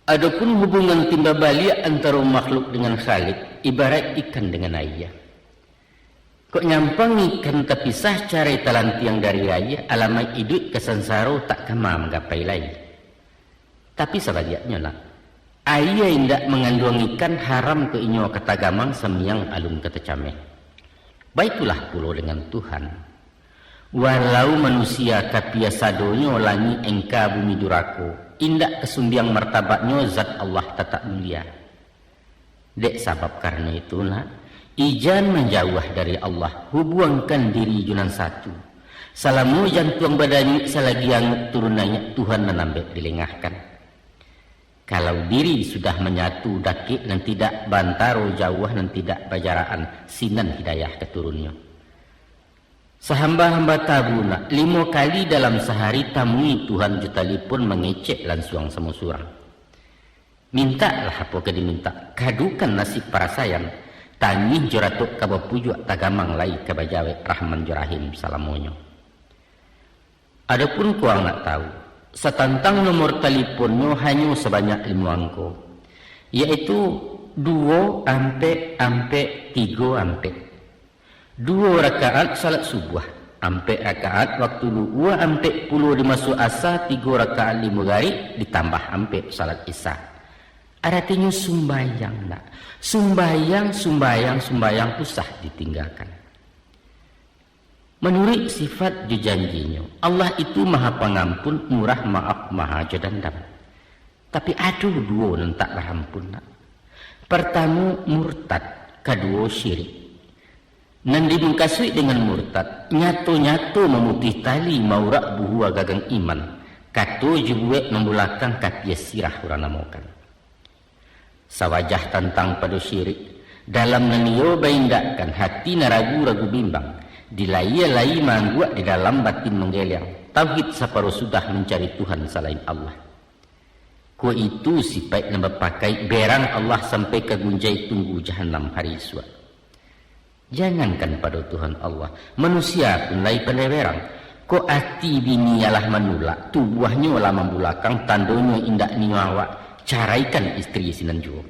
S1: Adapun hubungan timba balik antara makhluk dengan Khalik, ibarat ikan dengan ayah. Kok nyampang ikan terpisah cara talantiang dari ayah, alamai hidup kesansaro tak kema menggapai lain. Tapi sebaliknya lah. Ayah indak mengandung ikan haram ke inyo kata gamang semiang alun kata cameh. Baitulah pulo dengan Tuhan. Walau manusia kapia sadonyo langi engka bumi durako, indak kesumbiang martabatnyo zat Allah tetap mulia. Dek sabab karena itulah, ijan menjauh dari Allah, hubungkan diri junan satu. Salamu jantung badannya selagi yang turunannya Tuhan menambah dilengahkan. Kalau diri sudah menyatu dakik dan tidak bantaro jauh dan tidak bajaraan sinan hidayah keturunnya. Sehamba-hamba tabuna 5 kali dalam sehari tamui Tuhan jutalipun mengecek lansuang semusurang. Mintalah apa ke diminta, kadukan nasib para sayang, tangih joratuk kabapujuk tagamang lai kabajawe rahman jorahim salamonyo. Adapun kuang nak tahu, setantang nomor teleponnya hanya sebanyak 5 angka, yaitu 2 ampe 3 ampe. 2 rakaat salat subuh, ampe rakaat waktu 2 ampe 10 dimasuk asa, 3 rakaat 5 gari ditambah ampe salat isya. Artinya sumbayang nak, sumbayang usah ditinggalkan. Menurut sifat janjinya, Allah itu maha pengampun, murah maaf, maha jadandam. Tapi ada 2 yang tak berampun. Pertama murtad, kedua syirik. Nan dibungkasui dengan murtad, nyatu-nyatu memutih tali maurak buhua gagang iman. Kato jebuek membulakang katia sirah urana mokan. Sawajah tentang pada syirik, dalam naniyo baindakan hati naragu-ragu bimbang. Dilai-lai mangguak di dalam batin menggeliang. Tauhid separuh sudah mencari Tuhan selain Allah. Ku itu sifat yang berpakai berang Allah sampai ke gunjai tunggu jahanam hari iswa. Jangankan pada Tuhan Allah, manusia pun lai pandai berang. Ko ati bini ialah menulak, tubuhnya olah membulakang, tandonya indak niawak, caraikan istri sinan juo.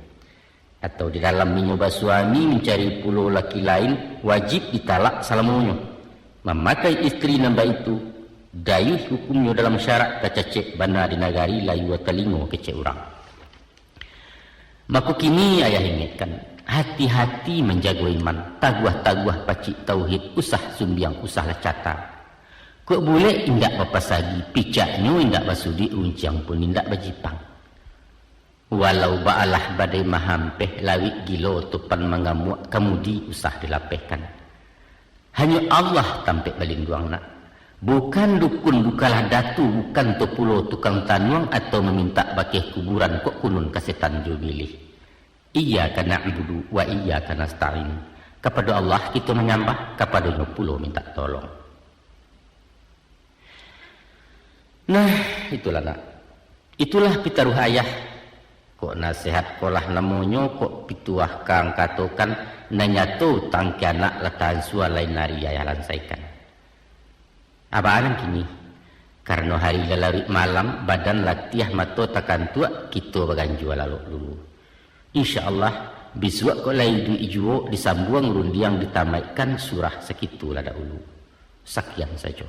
S1: Atau di dalam menyoba suami mencari pulau laki lain, wajib ditalak salamonyo. Memakai istri nambah itu, dayuh hukumnya dalam syarat kacacek bana di nagari layu telingo kecek orang. Maka kini ayah ingatkan, hati-hati menjaga iman, taguah-taguah pacik tauhid, usah sumbiang, usah lacata. Kok boleh indak bapasagi, picaknya indak basudi, unciang pun indak bajipang. Walau ba'alah badai mahampeh lawik gilo tupan mengamuk kemudi usah dilapehkan. Hanya Allah tampik balingguang nak. Bukan dukun bukalah datu, bukan topulo tukang tanuang atau meminta bakih kuburan kok kunun kasetan jubilih. Iyyaka na'budu wa iyyaka nasta'in. Kepada Allah kita menyembah, kepada pulo minta tolong. Nah, itulah nak. Itulah pitaruh ayah. Kok nasihat kolah namonyo kok pituah kang katokan nanyato tangki anak letahan sua lain nari ayah lansaikan. Abaan kini karena hari lalari malam badan latiah mato takan tua kita baganjua lalu dulu. Insyaallah Biswa ko lai du ijuo disambuang rundiang ditamaikan surah sekitu lada ulu. Sakian saja.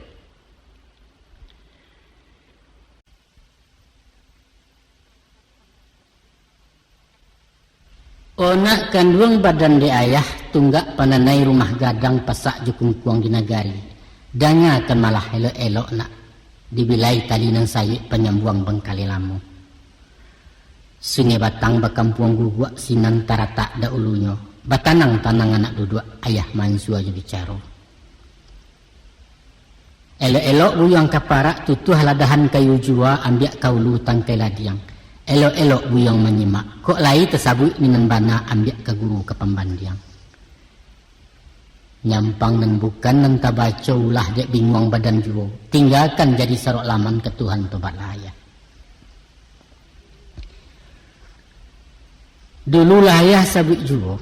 S1: Onak kanduang badan de ayah tunggak pananai rumah gadang pasak jukung kuang di nagari. Danga akan malah elok-elok nak dibilai tali nang sayik penyambuang bengkali lamu. Sungai batang bakampuang gugua sinan taratak da ulunya. Batanang tanang anak duduk ayah mansua je bicara. Elok-elok buyang kaparak tutuh ladahan kayu jua ambiak kaulu tangkai ladiang. Elok-elok buyang menyimak. Kok lai tersabut minan bana ambiak ke guru ke pembandiang. Nyampang dan bukan nan tabaca ulah dek bingung badan jua. Tinggalkan jadi sarok laman ke Tuhan tobat layah. Dulu layah sabit jua.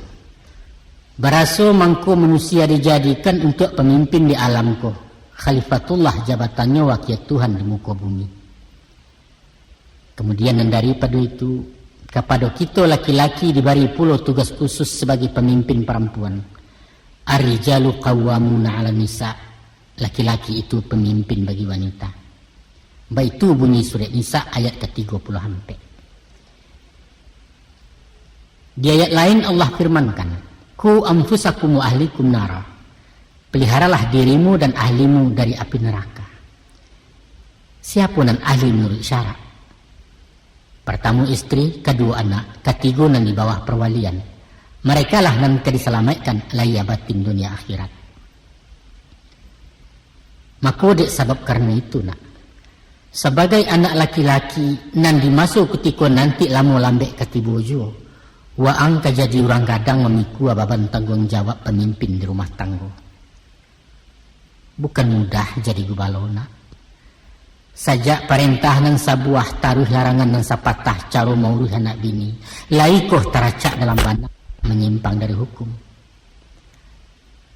S1: Baraso mangko manusia dijadikan untuk pemimpin di alam ko. Khalifatullah jabatannya wakil Tuhan di muka bumi. Kemudian daripada itu, kepada kita laki-laki diberi pula tugas khusus sebagai pemimpin perempuan. Ar-rijalu qawwamuna 'ala nisa. Laki-laki itu pemimpin bagi wanita. Baik itu bunyi surat Nisa ayat ke-30 hampir. Di ayat lain Allah firmankan, Ku anfusakum wa ahlikum nara. Peliharalah dirimu dan ahlimu dari api neraka. Siapa nan ahli menurut syarat? Pertama istri, kedua anak, ketiga nan di bawah perwalian. Mereka lah nan diselamatkan layabatin dunia akhirat. Maka dek sebab karena itu nak. Sebagai anak laki-laki nan dimasuk ketika nanti lama lambek ketibu jua. Waang jadi orang gadang memikul beban tanggung jawab pemimpin di rumah tangga. Bukan mudah jadi gubalona. Sajak perintah nang sabuah taruh larangan nang sapatah caro mauruh anak bini. Laikoh teracak dalam bana menyimpang dari hukum.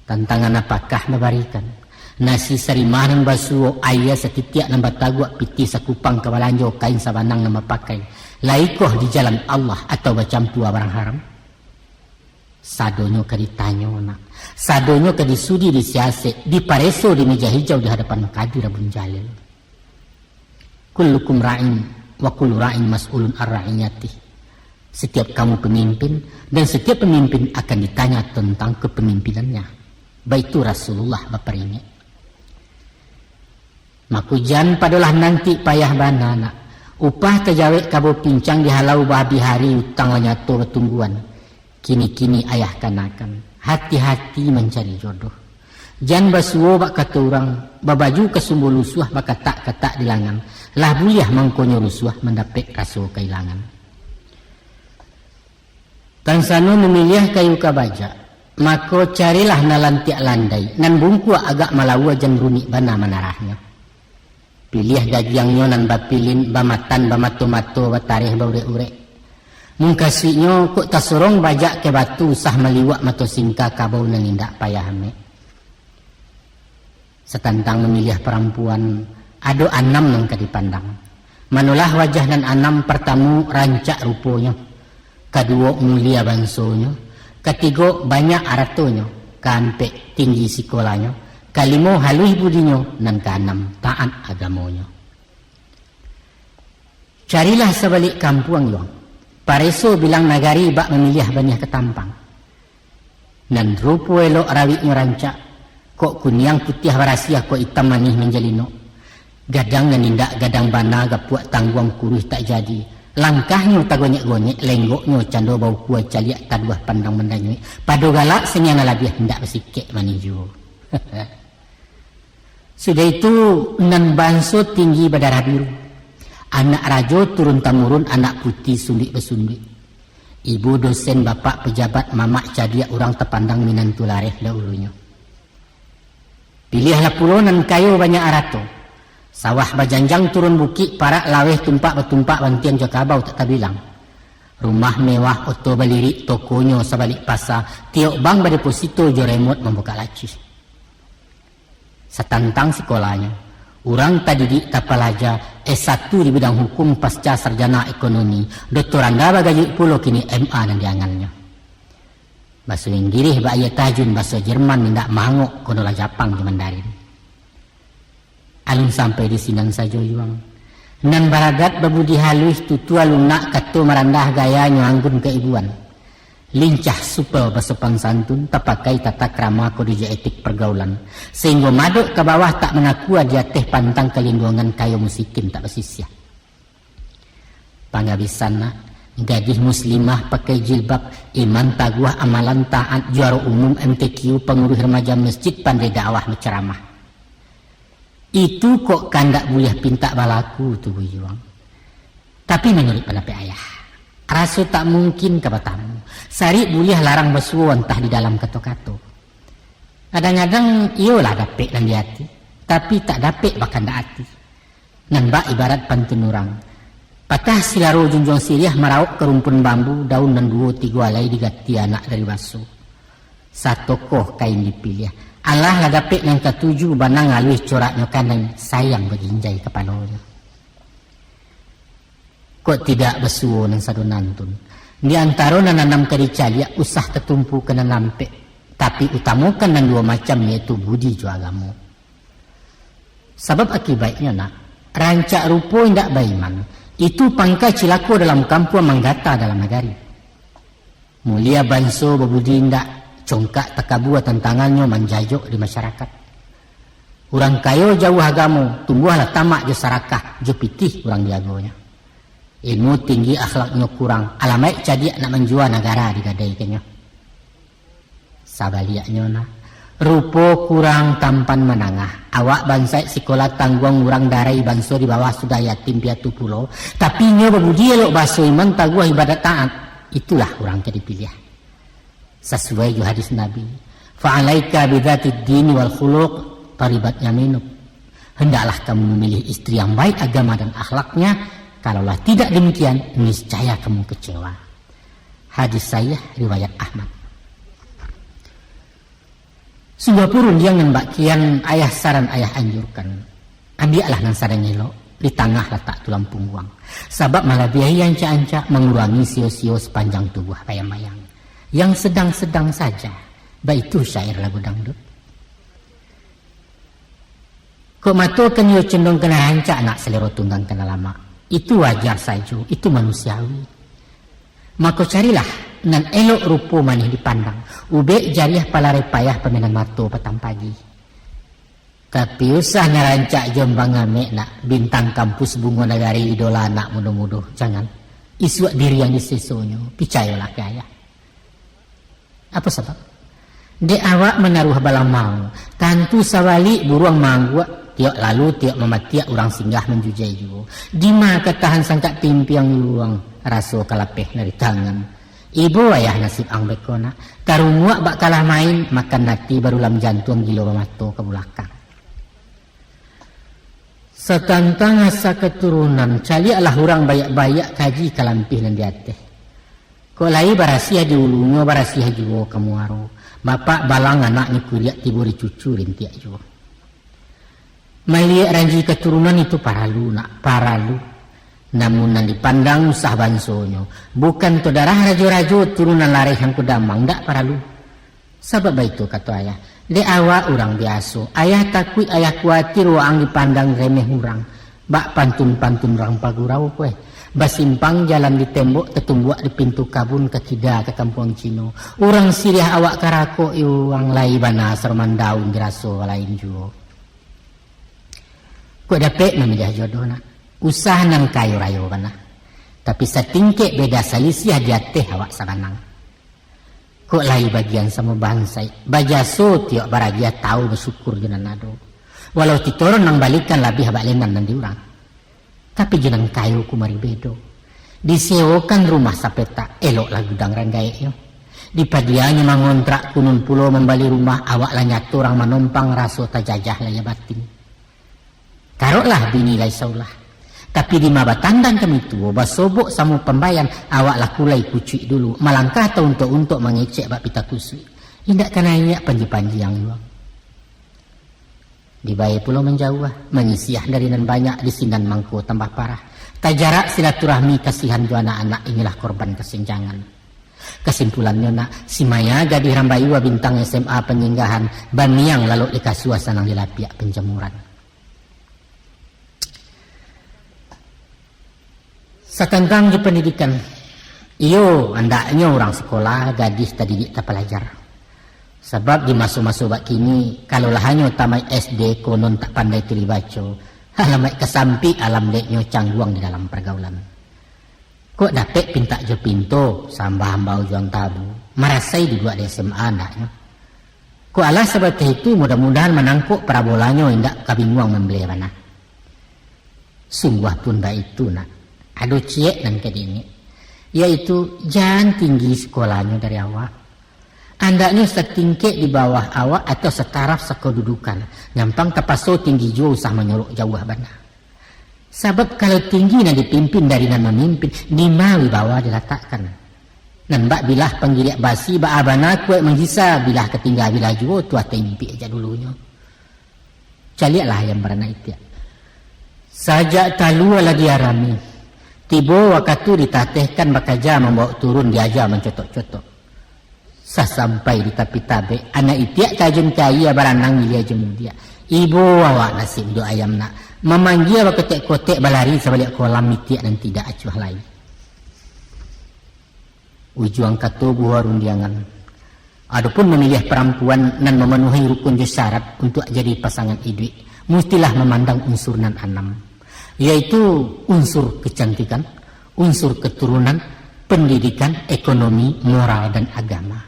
S1: Tantangan apakah memberikan? Nasi serimah nang basuo ayah setitiak nang batagua piti sakupang kawalanjo kain sabanang nang pakai. Laikoh di jalan Allah atau bacampua barang haram. Sadonyo ke ditanyo nak. Sadonyo ke disudi disiasik. Dipareso di meja hijau di hadapan Kadir Abun Jalil. Kullukum ra'in wa kullu ra'in mas'ulun ar-ra'iyatih. Setiap kamu pemimpin dan setiap pemimpin akan ditanya tentang kepemimpinannya. Baitu Rasulullah baperingi. Makujan padalah nanti payah bana nak. Upah terjawek kabo pincang dihalau bahabi hari utang nyato betungguan. Kini-kini ayah kanakan. Hati-hati mencari jodoh. Jan basuo bak kata orang. Babaju kesumbu lusuah bak katak-katak di langan. Lah buliah mangkonyo lusuah mendapat raso kehilangan. Tansano memilih kayu kabaja. Maka carilah nalantiak landai. Nan bungku agak malawa jan runik bana manarahnya. Pilih dagiangnya nan bapilin bamatan bamato-mato batarih baurek-urek. Mungkasihnya kok tasurong bajak ke batu sah meliwak mato singka kabau nang indak payahme. Setantang memilih perempuan ado anam nang kadipandang. Manulah wajah nan anam pertama rancak ruponya. Kedua mulia bansonya. Ketiga banyak aratonyo. Kampek tinggi sekolahnya. Kalimo halui budinya nan keenam taat agamonyo. Carilah sebalik kampuang yang pareso bilang nagari bak memilih banyak ketampang. Nan rupo elok rawitnya rancak kok kunyang putih barasia kok hitam manih menjalino. Gadang nan indak gadang bana gapuak tangguang kuruh tak jadi. Langkahnya tagonyek-gonyek lenggoknya cando bau kuah caliak taduah pandang mendanyui. Pado galak senyana labiah hendak bersikik manih juo. Sudah itu nan banso tinggi berdarah biru. Anak rajo turun temurun anak putih sundik besundik. Ibu dosen bapak pejabat mamak cadia orang terpandang minan tulareh dahulunya. Pilihlah pulau nan kayu banyak arato. Sawah bajanjang turun bukit parak laweh tumpak betumpak bantian jakabau tak tabilang. Rumah mewah oto balirik tokonyo sebalik pasar. Tiok bang berdeposito jo remote membuka lacis. Setantang sekolahnya, orang tadi tapalaja S1 di bidang hukum pasca sarjana ekonomi, doktoranda bagaji pulau kini MA dan diangannya.
S2: Bahasa Inggris ba ia tajun bahasa Jerman ndak mangok kono la Japang di Mandarin. Alun sampai di sinan saja juang. Nan baragat babudi halus tutu alun nak kato marandah gaya nyanggun keibuan. Lincah supel bersopan santun tapakai tata krama kode etik pergaulan. Sehingga maduk ke bawah tak menakua dia teh pantang kelindungan kayu musikin tak bersisya. Pangabisana gadis muslimah pakai jilbab, iman taguah amalan taat, juara umum MTQ, pengurus remaja masjid pandai dakwah menceramah. Itu kok kandak boleh pinta balaku tu juang. Tapi menurut pendapat ayah, rasa tak mungkin kebatamu. Sari boleh larang bersuara entah di dalam kato-kato. Kadang-kadang iyalah dapet dan di hati, tapi tak dapet bahkan dak hati. Nambah ibarat pantun orang. Patah silaro junjung siriah merauk ke rumpun bambu, daun dan 2-3 alai digati anak dari basuh. Satu koh kain dipilih. Allah lah dapet yang ketujuh banang alih coraknya kanan sayang berginjai kepadanya. Kok tidak besuo nang sadu nantun. Di antara nanam kericalia usah tertumpu kena nampek. Tapi utamakan dan 2 macam yaitu budi jo agamu. Sebab akibatnya nak, rancak rupo indak baiman. Itu pangka cilako dalam kampung manggata dalam negari. Mulia banso babudi indak congkak takabua tantangannya menjajok di masyarakat. Orang kayo jauh agamu, tumbuhlah tamak je sarakah, je pitih orang diagonya. Ilmu tinggi akhlaknya kurang, alamai jadi nak menjual negara digadaikannya. Sabaliaknya nah. Rupo kurang tampan menangah. Awak bansai sekolah tangguang urang darai banso di bawah sudah yatim piatu pulau. Tapi nyo babudi elok baso iman taguah ibadat taat. Itulah orang ke dipilih. Sesuai ju hadis Nabi. Fa'alaika bidzatid dini wal khuluq taribat yaminuk. Hendaklah kamu memilih istri yang baik agama dan akhlaknya. Kalaulah tidak demikian, niscaya kamu kecewa. Hadis saya riwayat Ahmad. Sungguh purun dia ngembakian ayah saran ayah anjurkan. Ambillah nang sarang elok, di tengah letak tulang punggung. Sebab malah biaya yang anca mengurangi sio-sio sepanjang tubuh bayang-bayang. Yang sedang-sedang saja. Baik itu syair lagu dangdut. Kok mato kan yo cenderung kena hancak nak selero tunggang kena lama. Itu wajar saja, itu manusiawi. Maka carilah nan elok rupo manih dipandang. Ube jariah palare payah pemenan mato petang pagi. Tapi usah ngerancak jombang ame nak bintang kampus bunga nagari idola anak mudo-mudo. Jangan. Isuak diri yang disesonyo. Picayolah ke ayah. Apa sebab? De awak menaruh balang mau. Tantu sawali buruang manggua. Tiok lalu tiok mematiak orang singgah menjujai juga. Dima ketahan sangkat timpi yang luang. Raso kalapeh dari tangan. Ibu ayah nasib ang bekona. Karungwa bak kalah main. Makan nati baru lam jantung gilo mamato ke belakang. Setantang asa keturunan. Caliaklah orang bayak-bayak kaji kalampih dan diateh. Kok lai barasiah di ulunya barasiah juga kemuaro. Bapak balang anak ni kuriak tiburi cucu rintiak juga. Melihat ranji keturunan itu paralu nak paralu. Namun yang dipandang usah bansonyo. Bukan to darah rajo-rajo turunan lareh yang kudamang. Ndak paralu. Sebab itu kata ayah. De awak orang biasa. Ayah takut ayah khawatir waang dipandang remeh orang. Bak pantun-pantun orang pagurau kue. Basimpang jalan di tembok ketumbuak di pintu kabun kekida ke kampung Cino. Orang siriah awak karako iwang lai bana serman daun diraso lain juga. Kok dapet memilih jodoh nak. Usah nang kayu rayo bana. Tapi setingkek beda salisiah dia teh awak sabanang. Kok lai bagian sama bansai. Bajaso tiok baragia tahu bersyukur jenan nado. Walau titoron nang balikan lebih habak lenan nan diurang. Tapi jenang kayu kumari bedo. Disewakan rumah sapeta elok lah gudang ranggai yo. Di padianya mangontrak kunun pulau membali rumah awak lah nyatu orang manompang raso tajajah lah ya batin. Karoklah bini lai saulah. Tapi di mabatan dan kami tua basobok sama pembayan awak lah kulai kucui dulu. Malangkah atau untuk mengecek bak pita kusui. Indak kena inyak panji-panji yang luang. Dibayar pulau menjauh, menyisiah dari nan banyak di sinan mangko tambah parah. Tak jarak silaturahmi kasihan dua anak-anak inilah korban kesenjangan. Kesimpulannya nak, si Maya gadis Rambayu bintang SMA penyinggahan Baniang lalu ika suasana di lapiak penjemuran. Satentang di pendidikan, iyo andaknya orang sekolah gadis tadi tak pelajar. Sebab di masuk-masuk bak kini, kalau lahanya tamai SD konon tak pandai tulis baca, halamai kesampi alam deknya cangguang di dalam pergaulan. Kok dapat pinta jo pinto, sambah hambau juang tabu, merasai di dua di SMA anaknya. Kok alah seperti itu mudah-mudahan menangkuk parabolanya hendak kabinguang membeli mana. Sungguh pun dah itu nak, aduh ciek dan kedini, yaitu jangan tinggi sekolahnya dari awak. Andaknya setingkek di bawah awak atau setaraf sekedudukan. Nyampang terpaso tinggi jauh usah menyolok jauh bana. Sebab kalau tinggi nak dipimpin dari nan memimpin, di mawi bawah diletakkan. Nan bak bilah penggiriak basi, bak abana kuat menghisa, bilah ketinggal bilah jauh, tua tempi aja dulunya. Caliaklah yang beranak itu. Sajak talu ala diarami. Tibo wakatu ditatehkan bakaja membawa turun diajar mencotok-cotok. Sampai di tapi tabe anak itiak kajun kaya baranang milia jemu dia. Ibu awak nasib do ayam nak memanggil kotek-kotek balari sebalik kolam itiak dan tidak acuh lain. Ujuang katu buah rundiangan. Adapun memilih perempuan dan memenuhi rukun syarat untuk jadi pasangan hidup, mestilah memandang unsur nan enam, yaitu unsur kecantikan, unsur keturunan, pendidikan, ekonomi, moral dan agama.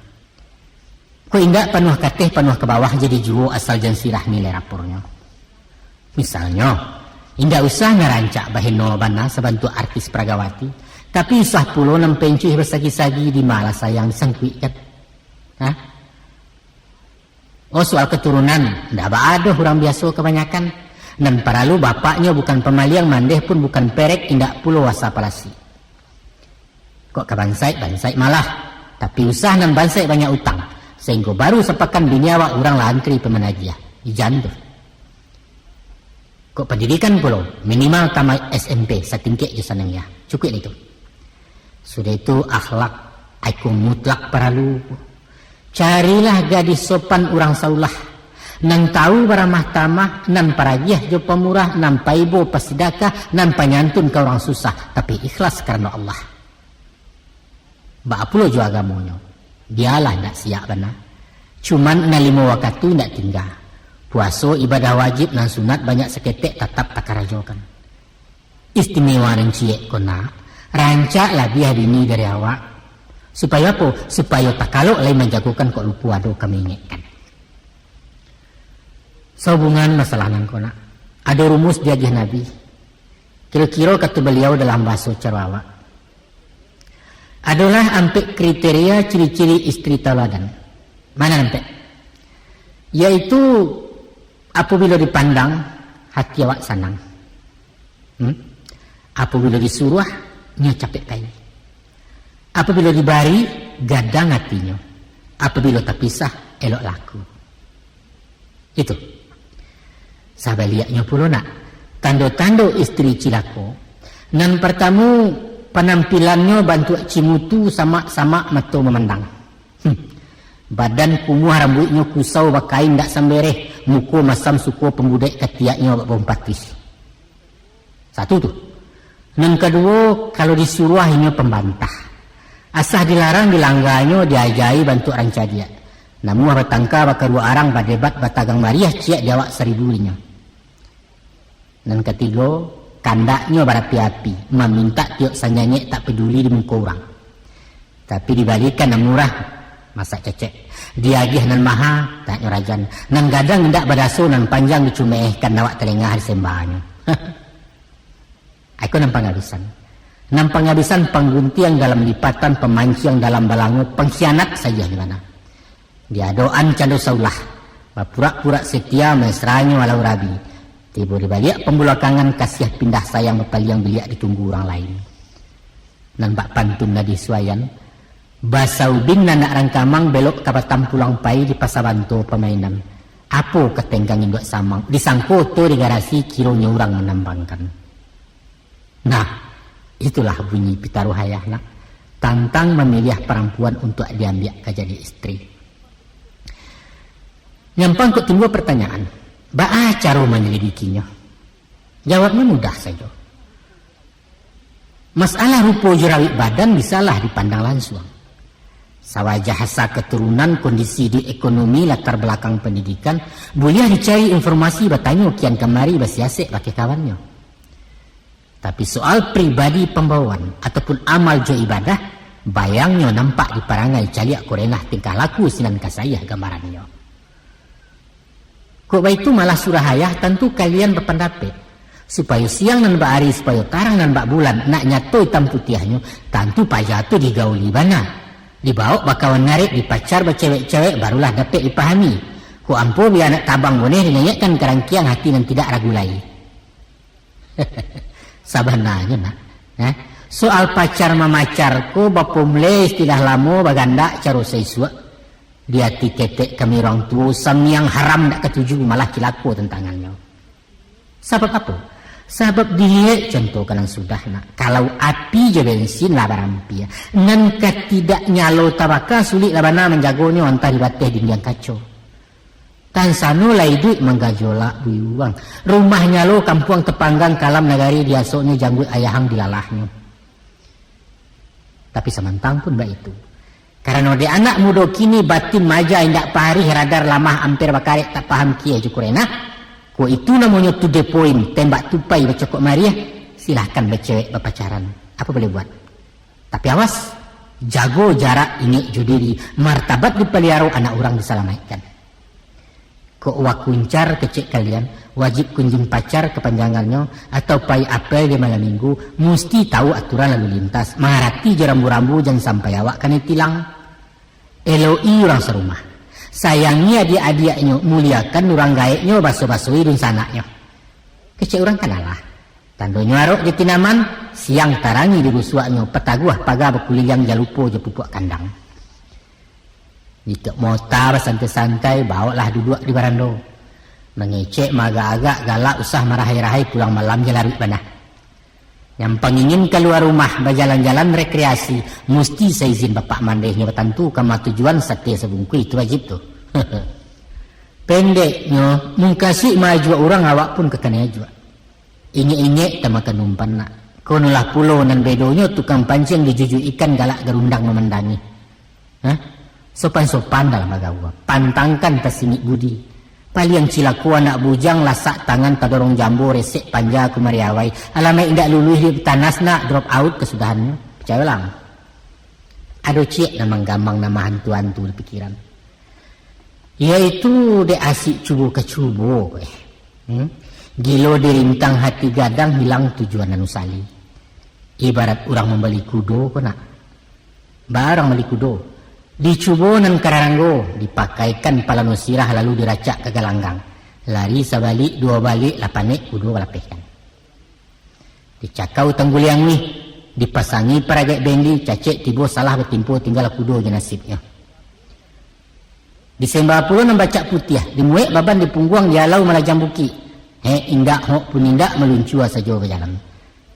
S2: Kau ingat panuh kateh panuh ke bawah jadi juo asal jan sirah nilai rapornya. Misalnya, indah usah ngerancak bahino bana sebantu artis Pragawati, tapi usah pulo nempencuh bersagi-sagi di malah sayang disangkui kan. Hah? Oh soal keturunan, ndak ada orang biasa kebanyakan. Dan para lu bapaknya bukan pemaliang mandeh pun bukan perek indak pulo wasa palasi. Kok ke bansai malah, tapi usah nan bansai banyak utang. Sehingga baru sepakan binyawa orang lantri pemenajiah di jandur. Kok pendidikan pulau minimal tamat SMP setingkek je sanangnya cukup itu. Sudah itu akhlak aku mutlak perlu. Carilah gadis sopan orang saulah nan tahu beramah tamah nan paragiah jo pemurah nan paibo pasidakah nan panyantun ke orang susah tapi ikhlas karena Allah. Ba pulau jo agamonyo. Dialah ndak siap benar. Cuman nalimo wakatu ndak tinggal. Puaso ibadah wajib dan sunat banyak seketek tetap tak karajokan. Istimewa dan ciek kona. Rancaklah biar dini dari awak. Supaya apa? Supaya tak kalau lain menjagokan kok lupa ado kami ingatkan. Sehubungan masalah nang kona. Ada rumus diajah Nabi. Kira-kira kata beliau dalam bahasa Cerwawak. Adalah ampek kriteria ciri-ciri istri tauladan. Mana ampek? Yaitu apabila dipandang hati awak senang. Apabila disuruh nya capek kai. Apabila dibari gadang hatinya. Apabila terpisah elok laku. Itu. Sahabat lihatnya pula nak. Tanda-tanda istri cilako. Nan pertama penampilannya bantu cimutu sama-sama mata memandang. Badan kumuh rambutnya kusau bakain ndak sambereh, muka masam suku pembudek ketiaknya bak bompatis. Satu tuh. Yang kedua kalau disuruhnya pembantah. Asah dilarang dilanggarnya diajai bantu ranca dia. Namun bertangka bakar dua arang badebat batagang mariah ciak jawab 1000 nya. Dan ketiga kandaknya berapi-api, meminta tiok sanyanya tak peduli di muka orang. Tapi dibalikan nan murah, masa cecek. Diagih nan maha, tak nyurajan. Nan gadang ndak badaso nan panjang dicumehkan awak telengah di sembahnya. Aku nampak ngabisan. Nampak ngabisan pengguntiang dalam lipatan, pemancing dalam balangu, pengkhianat saja di mana. Dia doan cando saulah, pura-pura setia mesranya walau rabi. Tiba di balik pembulakangan kasih pindah sayang bepaliang beliak ditunggu orang lain. Nampak pantun nadi suayan. Basau bin nanak rangkamang belok kabatam pulang pai di pasabanto pemainan. Apa ketenggangin buat samang. Disangkoto di garasi kironya orang menambangkan. Nah, itulah bunyi pitaruh hayah nak. tantang memilih perempuan untuk diambil jadi istri. Nyampang kok timbul pertanyaan, baa cara menyelidikinya? Jawabnya mudah saja. Masalah rupa jerawik badan bisalah dipandang langsung. Sawajah hasa keturunan, kondisi di ekonomi, latar belakang pendidikan, boleh dicari informasi bertanya kian kemari bersiasik pakai kawannya. Tapi soal pribadi pembawaan ataupun amal jo ibadah, bayangnya nampak di parangai caliak korenah tingkah laku sinan kasayah gambarannya. Kok itu malah surahayah tentu kalian berpendapat supaya siang nan hari, supaya tarang nan bulan nak nyato hitam putihnya, tentu pajatu digauli bana. Dibawa bakawan narik, dipacar bercewek-cewek, barulah dapat dipahami. Ku ampuh biar anak tabang boneh dinayakkan kerangkiang hati dan tidak ragu lagi. Sabananya nak. Soal pacar memacar ku bapumle istilah lamo baganda caro seisua. Dia tiketek kami orang tua yang haram tak ketuju malah cilaku tentangannya. Sebab apa? Sebab dia contoh kan sudah nak. Kalau api je bensin lah barampi. Nan tidak nyalo tabaka sulit lah bana menjagonya antara bateh di yang kacau. Tan sano lai duit menggajolak buyuang. Rumah nyalo kampung tepanggang kalam nagari dia soknya janggut ayahang dilalahnya. Tapi semantang pun baik itu. Karena de anak muda kini batin maja indak pahari radar lamah hampir bakarek tak paham kia jukurena. Ko itu namanya to the point, tembak tupai bercokok Maria, silahkan bercewek berpacaran. Apa boleh buat? Tapi awas, jago jarak ini judiri, martabat dipelihara anak orang diselamatkan. Kok wakuncar kecek kalian, wajib kunjung pacar kepanjangannya, atau pai apel di malam minggu, mesti tahu aturan lalu lintas, mengarati jerambu-rambu jangan sampai awak kan tilang. LOI orang serumah. Sayangnya adik-adiknya muliakan orang gaeknya baso-basoi dun sanaknya. Kecek orang kanalah. Tandonya arok di tinaman, siang tarangi di busuaknya, petaguah paga berkuliang jalupo je pupuk kandang. Jika motor santai-santai, bawalah duduk di barando. Mengecek maga-agak galak usah marahai-rahai pulang malam jalan banah. Yang pengingin keluar rumah berjalan-jalan rekreasi, mesti saya izin bapak mandehnya bertantu kama tujuan sate sebungku itu wajib tuh. Pendeknya mengkasih maju orang awak pun kekena juga. Inye-inye tamakan numpan nak. Konolah pulau nan bedonya tukang pancing dijuju ikan galak gerundang memendangi. Sopan-sopan dalam agama. Pantangkan tersingit budi. Paling cilaku anak bujang lasak tangan tadorong jambu resek panja kumariawai. Alamai indak luluh di tanas nak drop out kesudahannya. Percaya lang. Aduh cik namang gampang nama hantu-hantu di pikiran. Yaitu de asik cubu ke cubu. Gilo dirintang hati gadang hilang tujuan anusali. Ibarat orang membeli kudo kena. Barang beli kudo. Dicubo nan karanggo, dipakaikan palano sirah lalu diracak ke galanggang. Lari sabalik, dua balik, lapanek, kudu lapehkan. Dicakau tangguliang ni, dipasangi paragek bendi, cacek tibo salah bertimpu tinggal kudu je nasibnya. Disembah puluh membaca putih, dimuek baban dipungguang dialau malah jambuki. Indak hok pun indak meluncua saja berjalan.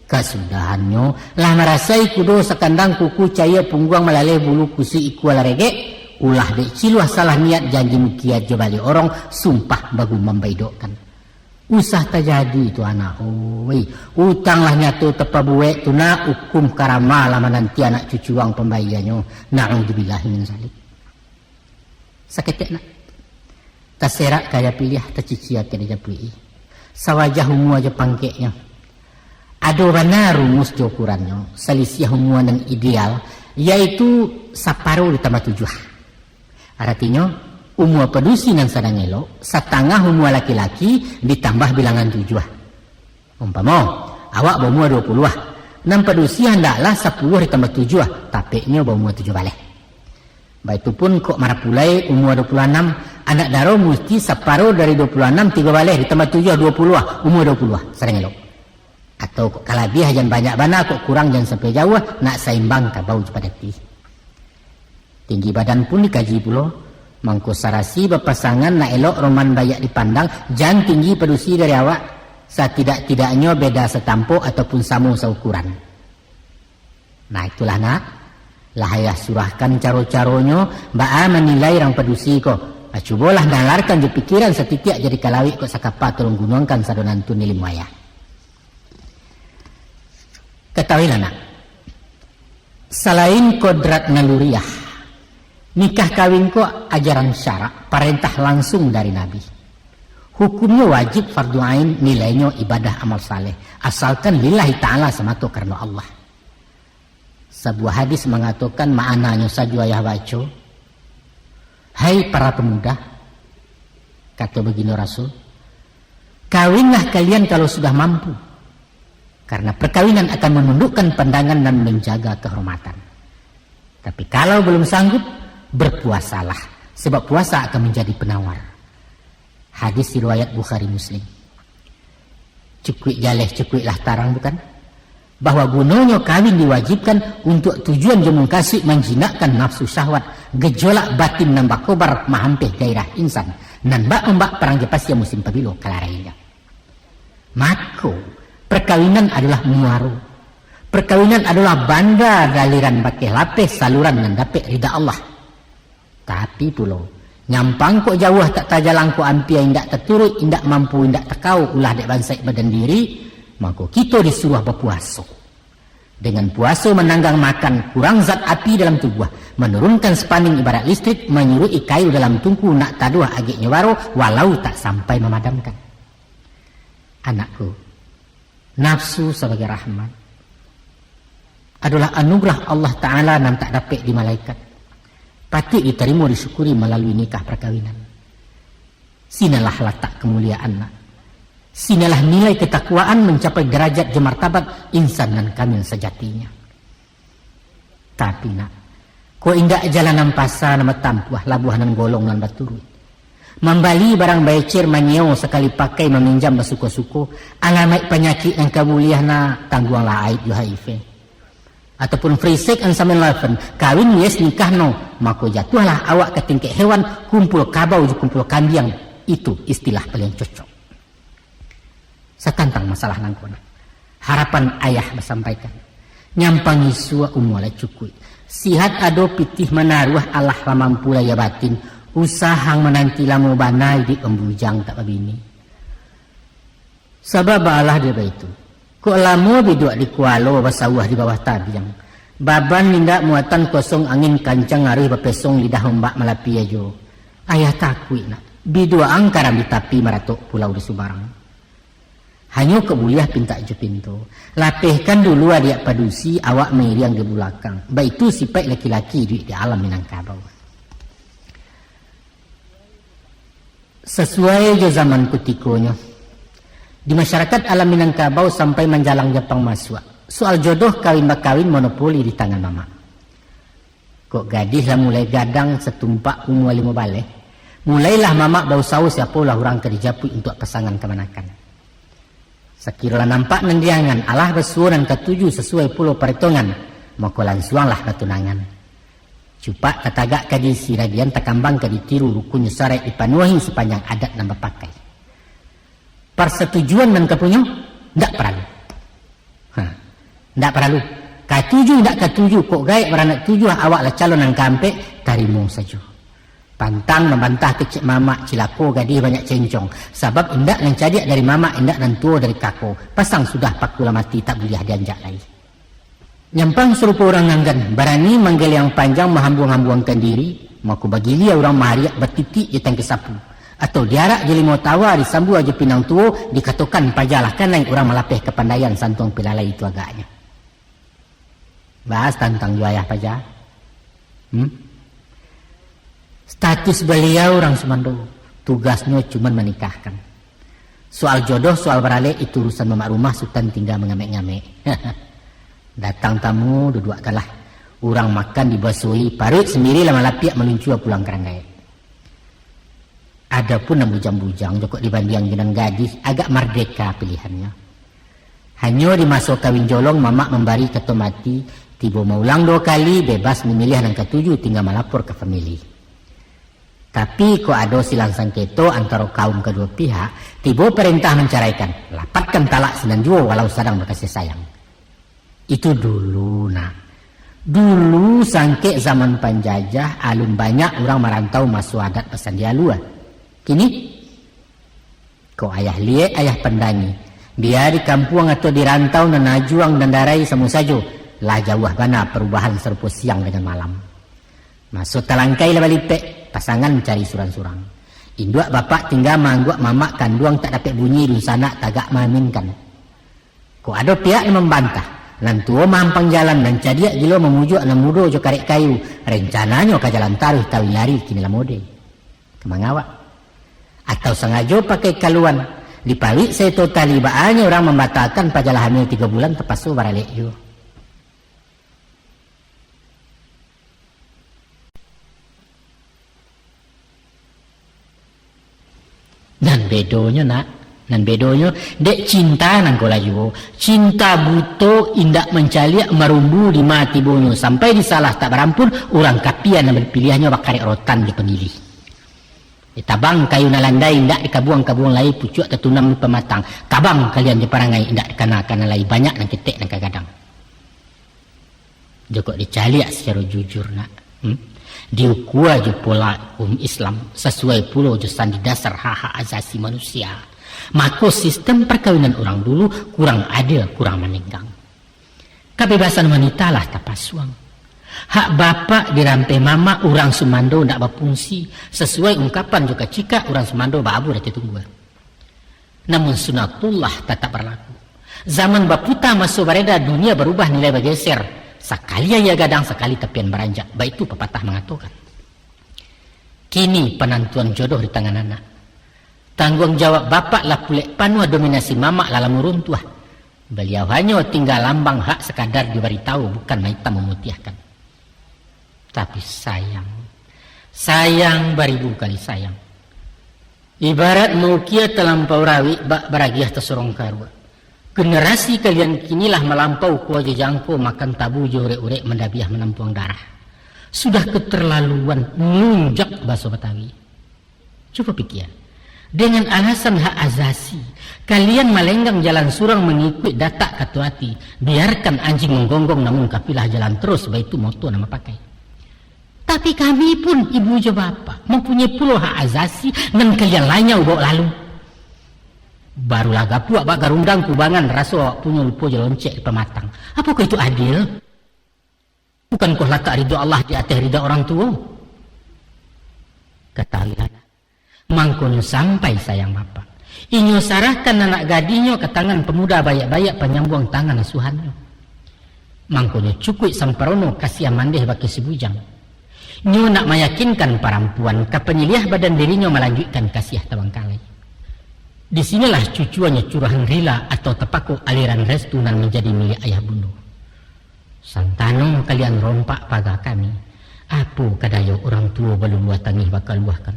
S2: Kesudahannya lah merasai kudo sekandang kuku caya pungguang melalui bulu kusi iku ala rege ulah dek ciluah salah niat janji mukiat jebali orang sumpah bagu membaidokkan usah terjadi itu anak utanglah nyatu tepa buek tuna hukum karama lama nanti anak cucuang pembayarannya na'udzubillahi min zalik saketek nak taserak kaya pilih terciciat kena japui sawajah humu aja pangkeknya. Ada benar rumus ukurannya selisih humuan yang ideal yaitu separuh ditambah 7. Artinya umur pedusi yang sedang elok setengah umur laki-laki ditambah bilangan 7. Umpama awak berumur 20 nan pedusi hendaklah 10 ditambah 7 tapeknya berumur 7 balik. Baik itu pun kok marah pulai umur 26 anak daro mesti separuh dari 26 3 balik ditambah 7 20 umur 20 sedang elok. Atau kalau dia jangan banyak bana kok kurang jangan sampai jauh nak seimbang kabau pada ti. Tinggi badan pun dikaji pulo mangko sarasi berpasangan nak elok roman bayak dipandang jangan tinggi pedusi dari awak setidak-tidaknya beda setampuk ataupun sama seukuran. Nah itulah nak Lahayah surahkan caro-caronyo, ba'a menilai rang pedusi ko. Cubalah nalarkan je pikiran setitiak jadi kalawik kok sakapa tolong gunungkan sadonantun nilim wayah. Ketahuilah nak, selain kodrat naluriah, nikah kawin ko ajaran syarak, perintah langsung dari Nabi. Hukumnya wajib fardu ain, nilainya ibadah amal saleh, asalkan lillahi ta'ala semata karena Allah. Sebuah hadis mengatakan maknanya saja ayah baca, hai para pemuda, kata begini Rasul, kawinlah kalian kalau sudah mampu, karena perkawinan akan menundukkan pandangan dan menjaga kehormatan. Tapi kalau belum sanggup, berpuasalah, sebab puasa akan menjadi penawar. Hadis riwayat Bukhari Muslim. Cukui jaleh cukuilah tarang bukan? Bahwa gunanya kawin diwajibkan untuk tujuan jemung kasih menjinakkan nafsu syahwat, gejolak batin nambah kobar mahampih gairah insan, nan mbak perang jepas yang musim pabilo kalarainya. Maka perkawinan adalah muaru. Perkawinan adalah banda daliran bakeh lapis saluran nan dapet ridha Allah. Tapi pulau nyampang kok jauh tak tajalang ko ampia indak terturut, indak mampu, indak tekau ulah dek bansai badan diri, maka kita disuruh berpuasa. Dengan puasa menanggang makan, kurang zat api dalam tubuh, menurunkan spanding ibarat listrik, menyurui kayu dalam tungku nak taduah agak nyewaro walau tak sampai memadamkan. Anakku, nafsu sebagai rahmat adalah anugerah Allah Ta'ala yang tak dapat di malaikat. Patut diterima disyukuri melalui nikah perkawinan. Sinalah letak kemuliaan. Sinalah nilai ketakwaan mencapai derajat martabat insan dan kamil sejatinya. Tapi nak, ko indak jalanan pasar nama tampuah labuhanan golong dan baturu. Membali barang becer manyeo sekali pakai meminjam basuko-suko, alamat penyakit yang kabuliah na tangguanglah aib HIV. Ataupun free sex and samen laven, kawin yes nikah no, maka jatuhlah awak ke tingkek hewan, kumpul kabau kumpul kambing. Itu istilah paling cocok. Setantang masalah nangkona. Harapan ayah bersampaikan. Nyampangi sua umulai cukui. Sihat ado pitih menaruh Allah lamampu laya batin. Usahang menanti lamu banai di embujang tak babini. Sabab Allah dia itu. Kok lamu biduk di kualo basawah di bawah tabiang. Baban nindak muatan kosong angin kancang ngaruh bapesong lidah ombak malapi ajo. Ayah takui nak. Bidua angkaran di tapi maratok pulau di Subarang. Hanya kebuliah pinta je pintu. Lapihkan dulu adik padusi awak meriang di belakang. Baik itu sifat laki-laki di alam Minangkabau. Sesuai je zaman kutikonya. Di masyarakat alam Minangkabau sampai menjalang Jepang masuk. Soal jodoh kawin-bakawin monopoli di tangan mama. Kok gadis lah mulai gadang setumpak umur 5 balik. Mulailah mama bau saus siapa lah orang ke dijapui untuk pasangan kemanakan. Sekiranya nampak nendiangan Allah bersuaran ketujuh sesuai pulau perhitungan, maka langsunglah ketunangan. Cupak ketagak kadi siradian takambang kadi tiru rukunnya sarai dipanuhi sepanjang adat dan berpakai. Persetujuan dan kepunya tidak perlu. Tidak perlu. Ketujuh tidak ketujuh kok gaik beranak tujuh awak lah calon yang kampe tarimu saja. Pantang membantah kecik mama cilako gadih banyak cencong. Sebab indak yang cadiak dari mama, indak dan tua dari kako. Pasang sudah pakula mati tak boleh dianjak lagi. Nyampang serupa orang nganggan. Berani manggil yang panjang menghambung-hambungkan diri. Maka bagi dia orang mahariak bertitik jetang kesapu. Atau diarak jeli mau tawa disambu aja pinang tua. Dikatakan pajalah kan lain orang melapih kepandaian santung pilalai itu agaknya. Bahas tentang juayah pajah. Status beliau orang Sumando tugasnya cuma menikahkan. Soal jodoh, soal beralih itu urusan mama rumah sultan tinggal mengamek-ngamek. Datang tamu duduk kalah. Orang makan dibasui parut sendiri lama lapiak meluncur pulang keranggai. Adapun yang bujang-bujang jokok dibanding dengan gadis agak merdeka pilihannya. Hanya di masa kawin jolong mama memberi ketua mati. Tiba mau ulang 2 kali bebas memilih yang ketujuh tinggal melapor ke famili. Tapi kok ada silang sangketo antara kaum kedua pihak, tiba perintah menceraikan, lapatkan talak senan jua walau sedang berkasih sayang. Itu dulu nak. Dulu sangke zaman penjajah alun banyak orang merantau masuk adat pesan dia luar. Kini kau ayah liek ayah pendangi. Biar di kampung atau di rantau dan najuang dan darai semua saja. Lah jauh bana perubahan serupa siang dengan malam. Masuk talangkai lah balipek. Pasangan mencari surang-surang. Induak bapak tinggal mangguak mamak kanduang tak dapat bunyi dun sana tagak maminkan. Kau ada pihak yang membantah. Lantua mampang jalan dan cadiak gilo memujuk na mudo jo karek kayu. Rencananya ke jalan taruh tawi lari kini lah mode. Kemangawak. Atau sengaja pakai kaluan. Dipalik saya totali baanya orang membatalkan pajalah hamil 3 bulan tepasu baralek yo. Dan bedonya nak, dan bedonya dek cinta nang kolayo, cinta buto indak mencaliak merumbu di mati bonyo sampai disalah tak berampun orang kapian yang berpilihannya bakarek rotan di pemilih. Tabang kayu nalandai indak dikabuang-kabuang lai pucuk tertunam di pematang. Kabang kalian di parangai indak dikana-kana lai banyak nang ketek nang kagadang. Joko dicaliak secara jujur nak. Diukua je pola Islam sesuai pulau jusan di dasar hak-hak asasi manusia. Maka sistem perkawinan orang dulu kurang adil, kurang menenggang. Kebebasan wanita lah tapasuang. Hak bapak dirampai mama orang Sumando ndak berfungsi sesuai ungkapan juga cika orang Sumando babu dah tunggu. Namun sunatullah tetap berlaku. Zaman baputa masuk bareda dunia berubah nilai bergeser. Sekali ya gadang sekali tepian beranjak. Baik itu pepatah mengatakan. Kini penentuan jodoh di tangan anak. Tanggung jawab bapak lah pulek panua dominasi mama lalam runtuh. Beliau hanya tinggal lambang hak sekadar diberitahu bukan maita memutiahkan. Tapi sayang beribu kali sayang. Ibarat maukia terlampau rawi bak beragiah tersorong karua. Generasi kalian kinilah melampau kuaja jangko makan tabu jore-urek mendabiah menampuang darah. Sudah keterlaluan nunjak bahasa Betawi. Coba pikir. Dengan alasan hak azasi, kalian melenggang jalan surang mengikut datak katuati. Biarkan anjing menggonggong namun kapilah jalan terus, baik itu moto nama pakai. Tapi kami pun ibu je bapak mempunyai puluh hak azasi dan kalian lainnya bawa lalu. Barulah gapuak bak garundang kubangan rasa punya lupa je loncek di pematang. Apakah itu adil? Bukankah letak ridha Allah di atas ridha orang tua? Ketahuilah. Mangkonya sampai sayang bapak. Inyo sarahkan anak gadinyo ke tangan pemuda bayak-bayak penyambung tangan asuhannya. Mangkonya cukup samperono kasih mandeh bagi si bujang. Nyo nak meyakinkan perempuan kepenyiliah badan dirinya melanjutkan kasih tawangkalai. Disinilah cucuannya curahan rila atau tepaku aliran restunan menjadi milik ayah bunda. Santano kalian rompak paga kami. Apa kadayo orang tua belum tangih bakal luahkan.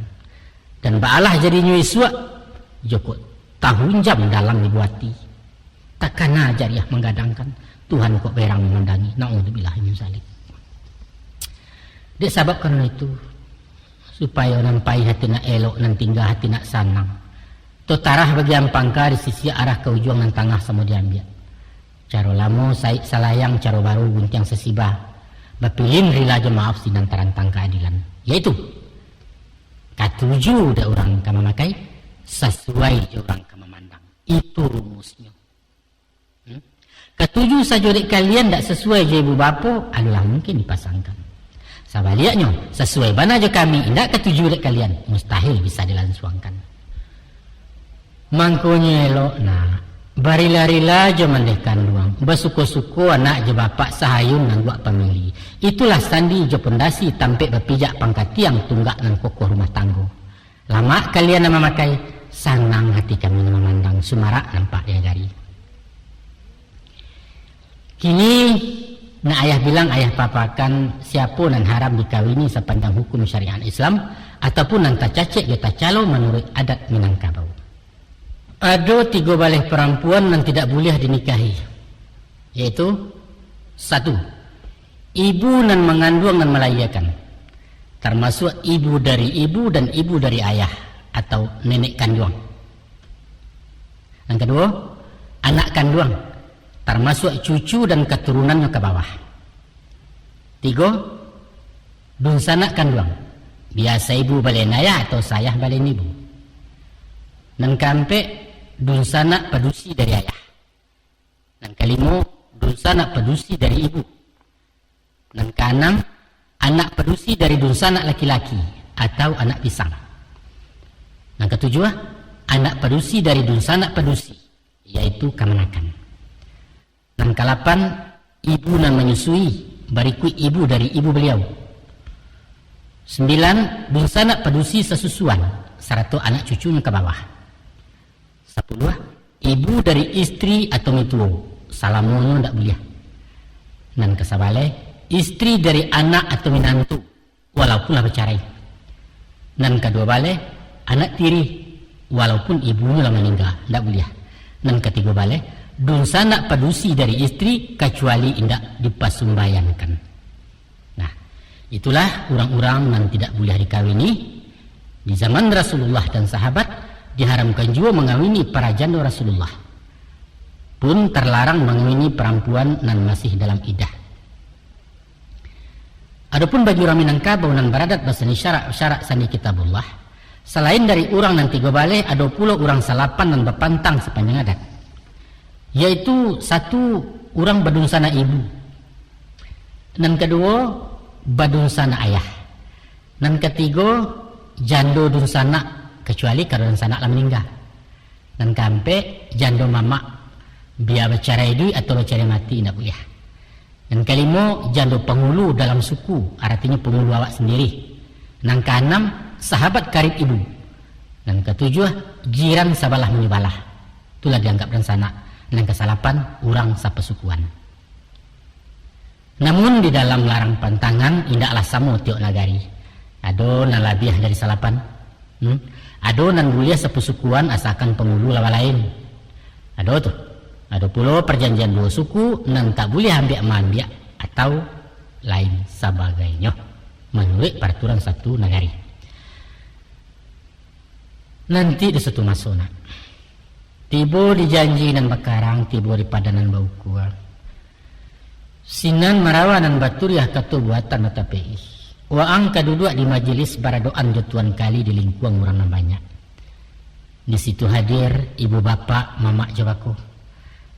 S2: Dan baalah jadinya iswa. Joko tahun jam dalam dibuati. Takkan jariah menggadangkan. Tuhan kok berang memandangi. Na'udzubillah min zalik. Dia sabab karena itu supaya nampai hati nak elok dan tinggal hati nak sanang. Totarah bagi pangkar di sisi arah ke ujung dan tengah sama diambil. Caro lamo saik salayang caro baru guntiang sesibah. Bapilin rila je maaf sinan tarantang keadilan. Yaitu katuju dah orang kama makai sesuai je orang kama mandang. Itu rumusnya. Ketujuh saja dek kalian tak sesuai je ibu bapa adalah mungkin dipasangkan. Sebaliknya, sesuai bana je kami, indak ketujuh dek kalian, mustahil bisa dilansuangkan. Mangkonya elok nak, barila-rila je mandehkan luang, bersuku-suku anak je bapak sahayun nang buat pemilih. Itulah sandi je pondasi tampik berpijak pangkat tiang tunggak nan kokoh rumah tanggo. Lama kalian nama makai, sanang hati kami memandang sumarak nampak dia gari. Kini nah ayah bilang ayah papakan siapa nan haram dikawini sepanjang hukum syariat Islam ataupun nan tak cacik dia tak calo menurut adat Minangkabau. Ada 3 balih perempuan yang tidak boleh dinikahi. Yaitu 1. Ibu nan mengandung dan melahirkan. Termasuk ibu dari ibu dan ibu dari ayah atau nenek kandung. Yang kedua, anak kandung. Termasuk cucu dan keturunannya ke bawah. Tiga, dun sanak kanduang. Biasa ibu balen ayah atau sayah balen ibu. Nan kampe dun sanak padusi dari ayah. Nan kalimo dun sanak padusi dari ibu. Nan kaenam anak padusi dari dun sanak laki-laki atau anak pisang. Nan ketujuh, anak padusi dari dun sanak padusi, yaitu kamanakan. Nan kalapan, ibu nan menyusui, bariku ibu dari ibu beliau. 9, dun sanak padusi sesusuan, serta anak cucunya ke bawah. 10, ibu dari istri atau mituo, salamono ndak boleh. Nan kesabale, istri dari anak atau minantu, walaupun lah bercerai. Nan kedua bale, anak tiri, walaupun ibunya lah meninggal, ndak boleh. Nan ketiga bale, dun sanak padusi dari istri kecuali indak dipasumbayangkan. Nah, itulah orang-orang yang tidak boleh dikawini. Di zaman Rasulullah dan sahabat diharamkan juga mengawini para janda Rasulullah. Pun terlarang mengawini perempuan yang masih dalam iddah. Adapun bagi orang Minangkabau nan beradat basani syarak sani kitabullah, selain dari orang nan tiga bale, ada pula orang salapan nan bepantang sepanjang adat. Yaitu satu, orang badun sana ibu. Dan kedua, badun sana ayah. Dan ketiga, jando dun sana, kecuali kalau dun sana lah meninggal. Dan kampe, jando mama, biar bercerai dui atau bercerai mati, tidak boleh. Dan kelima, jando penghulu dalam suku, artinya penghulu awak sendiri. Dan keenam, sahabat karib ibu. Dan ketujuh, jiran sabalah menyebalah. Itulah dianggap dan sana. Dan kesalapan, orang sapesukuan. Namun di dalam larang pantangan, indaklah sama tiok nagari. Ado nan labiah dari salapan. Ado nan bulia sepesukuan asalkan penghulu lawa lain. Ado tuh. Ada pula perjanjian dua suku nan tak boleh ambil atau lain sebagainya menurut peraturan satu negari. Nanti di satu masona tiba di janji nan bakarang, tiba di padanan bau kuah sinan marawa nan baturiah katu buatan matapi waang kaduduk di majelis baradoan jotuan kali di lingkuang orang nan banyak. Di situ hadir ibu bapak mama jawaku,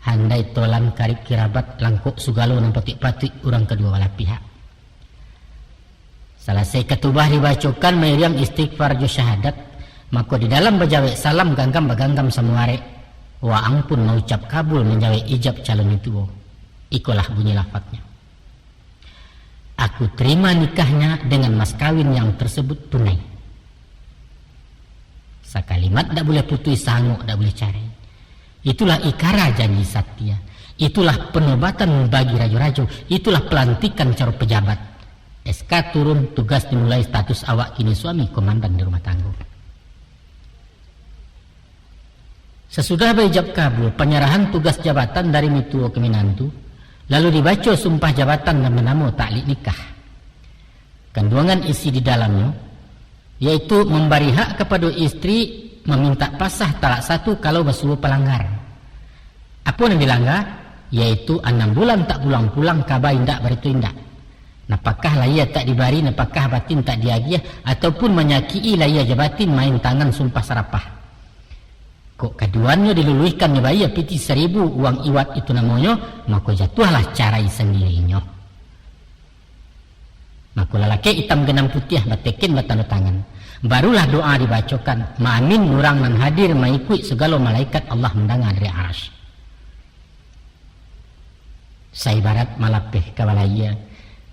S2: handai tolan karib kirabat langkuk sugalo nan patik-patik orang kedua belah pihak. Selesai ketubah dibacakan meriam istighfar jo syahadat, maka di dalam bajawek salam ganggam baganggam samuare, waang pun mengucap kabul menjawab ijab calon itu. Ikulah bunyi lafadznya. Aku terima nikahnya dengan mas kawin yang tersebut tunai. Sakalimat tak boleh putus sanggup, tak boleh cari. Itulah ikara janji satya. Itulah penobatan bagi rajo-rajo. Itulah pelantikan cara pejabat. SK turun, tugas dimulai, status awak kini suami komandan di rumah tangga. Sesudah berijab kabul, penyerahan tugas jabatan dari mituo ke minantu, lalu dibaca sumpah jabatan dan menamo taklik nikah. Kandungan isi di dalamnya, yaitu memberi hak kepada istri meminta pasah talak satu kalau bersuruh pelanggar. Apa yang dilanggar? Yaitu 6 bulan tak pulang-pulang kabar indak beritu indak. Napakah layar tak dibari, napakah batin tak diagiah, ataupun menyakii layar jabatin main tangan sumpah serapah. Kok kaduannya diluluhkan bayar piti 1000 uang iwat itu namanya, maka jatuhlah carai sendirinya. Maka lelaki hitam genam putih batekin batanda tangan. Barulah doa dibacakan, ma'amin nurang nan hadir mengikut segala malaikat Allah mendengar dari arasy. Saibarat malapeh kawalaya,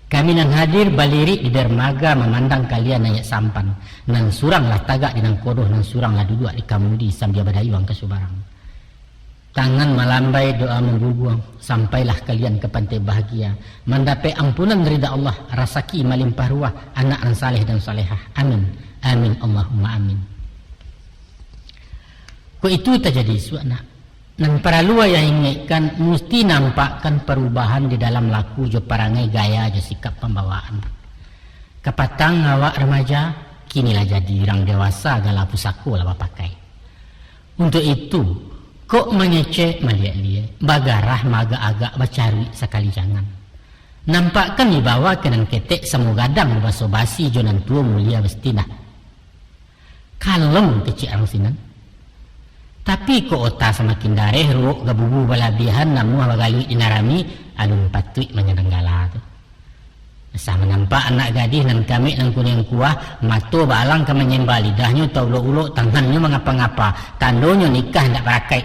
S2: kami nan hadir balirik di dermaga memandang kalian ayat sampan, nan suranglah tagak di nang kodoh, nan suranglah duduk di kamudi sambil badayuang ke subarang. Tangan melambai doa mengguguang, sampailah kalian ke pantai bahagia, mendapat ampunan ridha Allah, rasaki melimpah ruah, anak yang saleh dan salehah. Amin. Amin Allahumma amin. Kok itu terjadi suana. Nan para luar yang ingatkan mesti nampakkan perubahan di dalam laku jo parangai gaya jo sikap pembawaan. Kepatang awak remaja kinilah jadi orang dewasa gala pusaku lah pakai. Untuk itu kok mengecek melihat-lihat bagarah maga agak bacari sekali jangan. Nampakkan dibawa kenan ketek samu gadang baso basi jonan tua mulia bestina. Kalem kecik ang sinan. Tapi ko ota semakin dareh ruok gabubu balabihan namu bagali inarami alun patui menyenenggala tu. Sama nampak anak gadis nan kami nan kuning kuah mato balang kemenyen lidahnya tau ulo-ulo tangannya mengapa-ngapa tandonya nikah ndak berakai.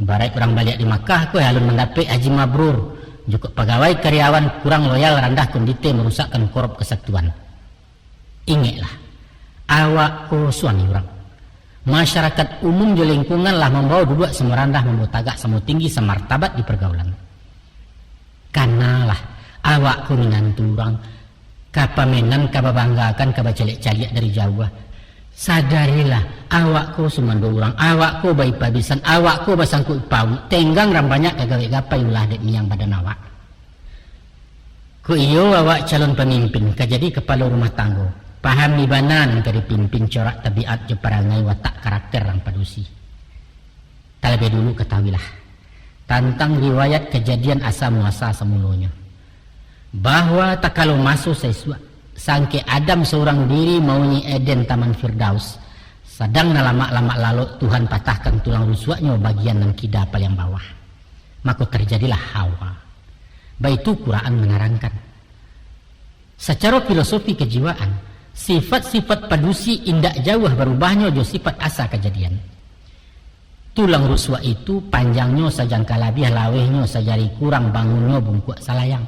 S2: Barai orang balik di Makkah ko alun mendapat haji mabrur. Juga pegawai karyawan kurang loyal rendah kondite merusakkan korup kesatuan. Ingatlah, awak ko suami orang. Masyarakat umum di lingkungan lah membawa duduk semua rendah, membawa tagak semua tinggi, semartabat di pergaulan. Kanalah awak ko minantu orang, kapamenan, kababanggakan, kabacalik-calik dari Jawa. Sadarilah awak ko sumando orang, awak ko bayi pabisan, awak ko basangkut pawi, tenggang ram banyak gawe-gapai ulah dek miang badan awak. Ku iyo awak calon pemimpin, kajadi kepala rumah tangga. Paham ibanan ke dipimpin corak tabiat je perangai watak karakter orang padusi. Terlebih dulu ketahuilah tentang riwayat kejadian asa muasa semulanya. Bahwa tak kalau masuk sesuatu sangke Adam seorang diri maunya Eden Taman Firdaus. Sedang lama-lama lalu Tuhan patahkan tulang rusuknya bagian nan kida paling bawah. Maka terjadilah Hawa. Baitu Quran menerangkan. Secara filosofi kejiwaan, sifat-sifat padusi indak jauh berubahnya jo sifat asa kejadian. Tulang rusuk itu panjangnya sajangka labih lawehnya sajari kurang bangunnya bungkuk salayang.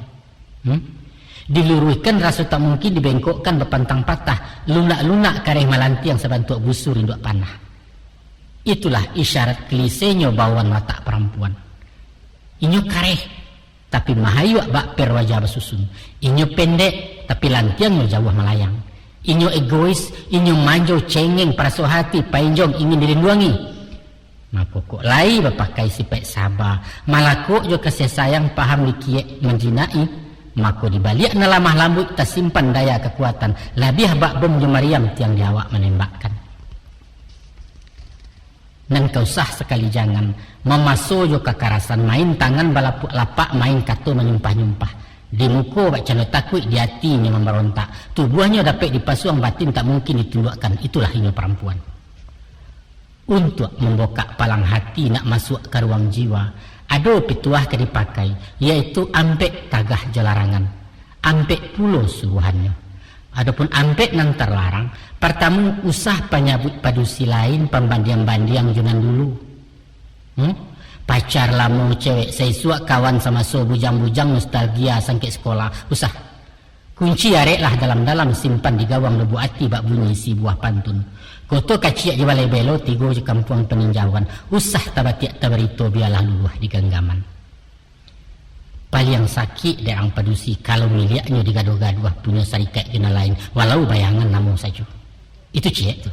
S2: Diluruhkan rasa tak mungkin dibengkokkan berpantang patah lunak-lunak kareh malanti yang sebantuk busur induk panah. Itulah isyarat klisenya bawaan watak perempuan. Inyo kareh tapi mahayu bak per wajah basusun. Inyo pendek tapi lantiangnya jauh melayang. Inyo egois, inyo manjo cengeng paraso hati painjong ingin dilindungi. Maka kok lai berpakai sifat sabar, malah kok jo kasih sayang paham dikiek menjinai. Maka dibalik na lamah lambut tersimpan daya kekuatan labih bak bom Mariam tiang diawak menembakkan. Dan kau sah sekali jangan memaso jo kekerasan main tangan balapuk lapak main kato menyumpah-nyumpah. Di muka bak calo takut di hatinya memberontak. Tubuhnya dapat dipasuang batin tak mungkin ditundukkan. Itulah inyo perempuan. Untuk membokak palang hati nak masuk ke ruang jiwa. Ada pituah ke dipakai, yaitu ampek tagah jalarangan, ampek pulo suruhannya. Adapun ampek nang terlarang, pertama usah penyabut padusi lain pembandiang-bandiang junan dulu. Pacar lamu cewek sesuak kawan sama so bujang-bujang nostalgia sangkit sekolah, usah. Kunci areklah dalam-dalam simpan di gawang lebu hati bak bunyi si buah pantun. Koto kaciak je balai belo tigo je kampung peninjauan. Usah tabatiak tabarito biarlah luluh di genggaman. Paling sakit derang padusi kalau miliknya digaduh-gaduh punya syarikat jena lain walau bayangan namun saja. Itu ciek tu.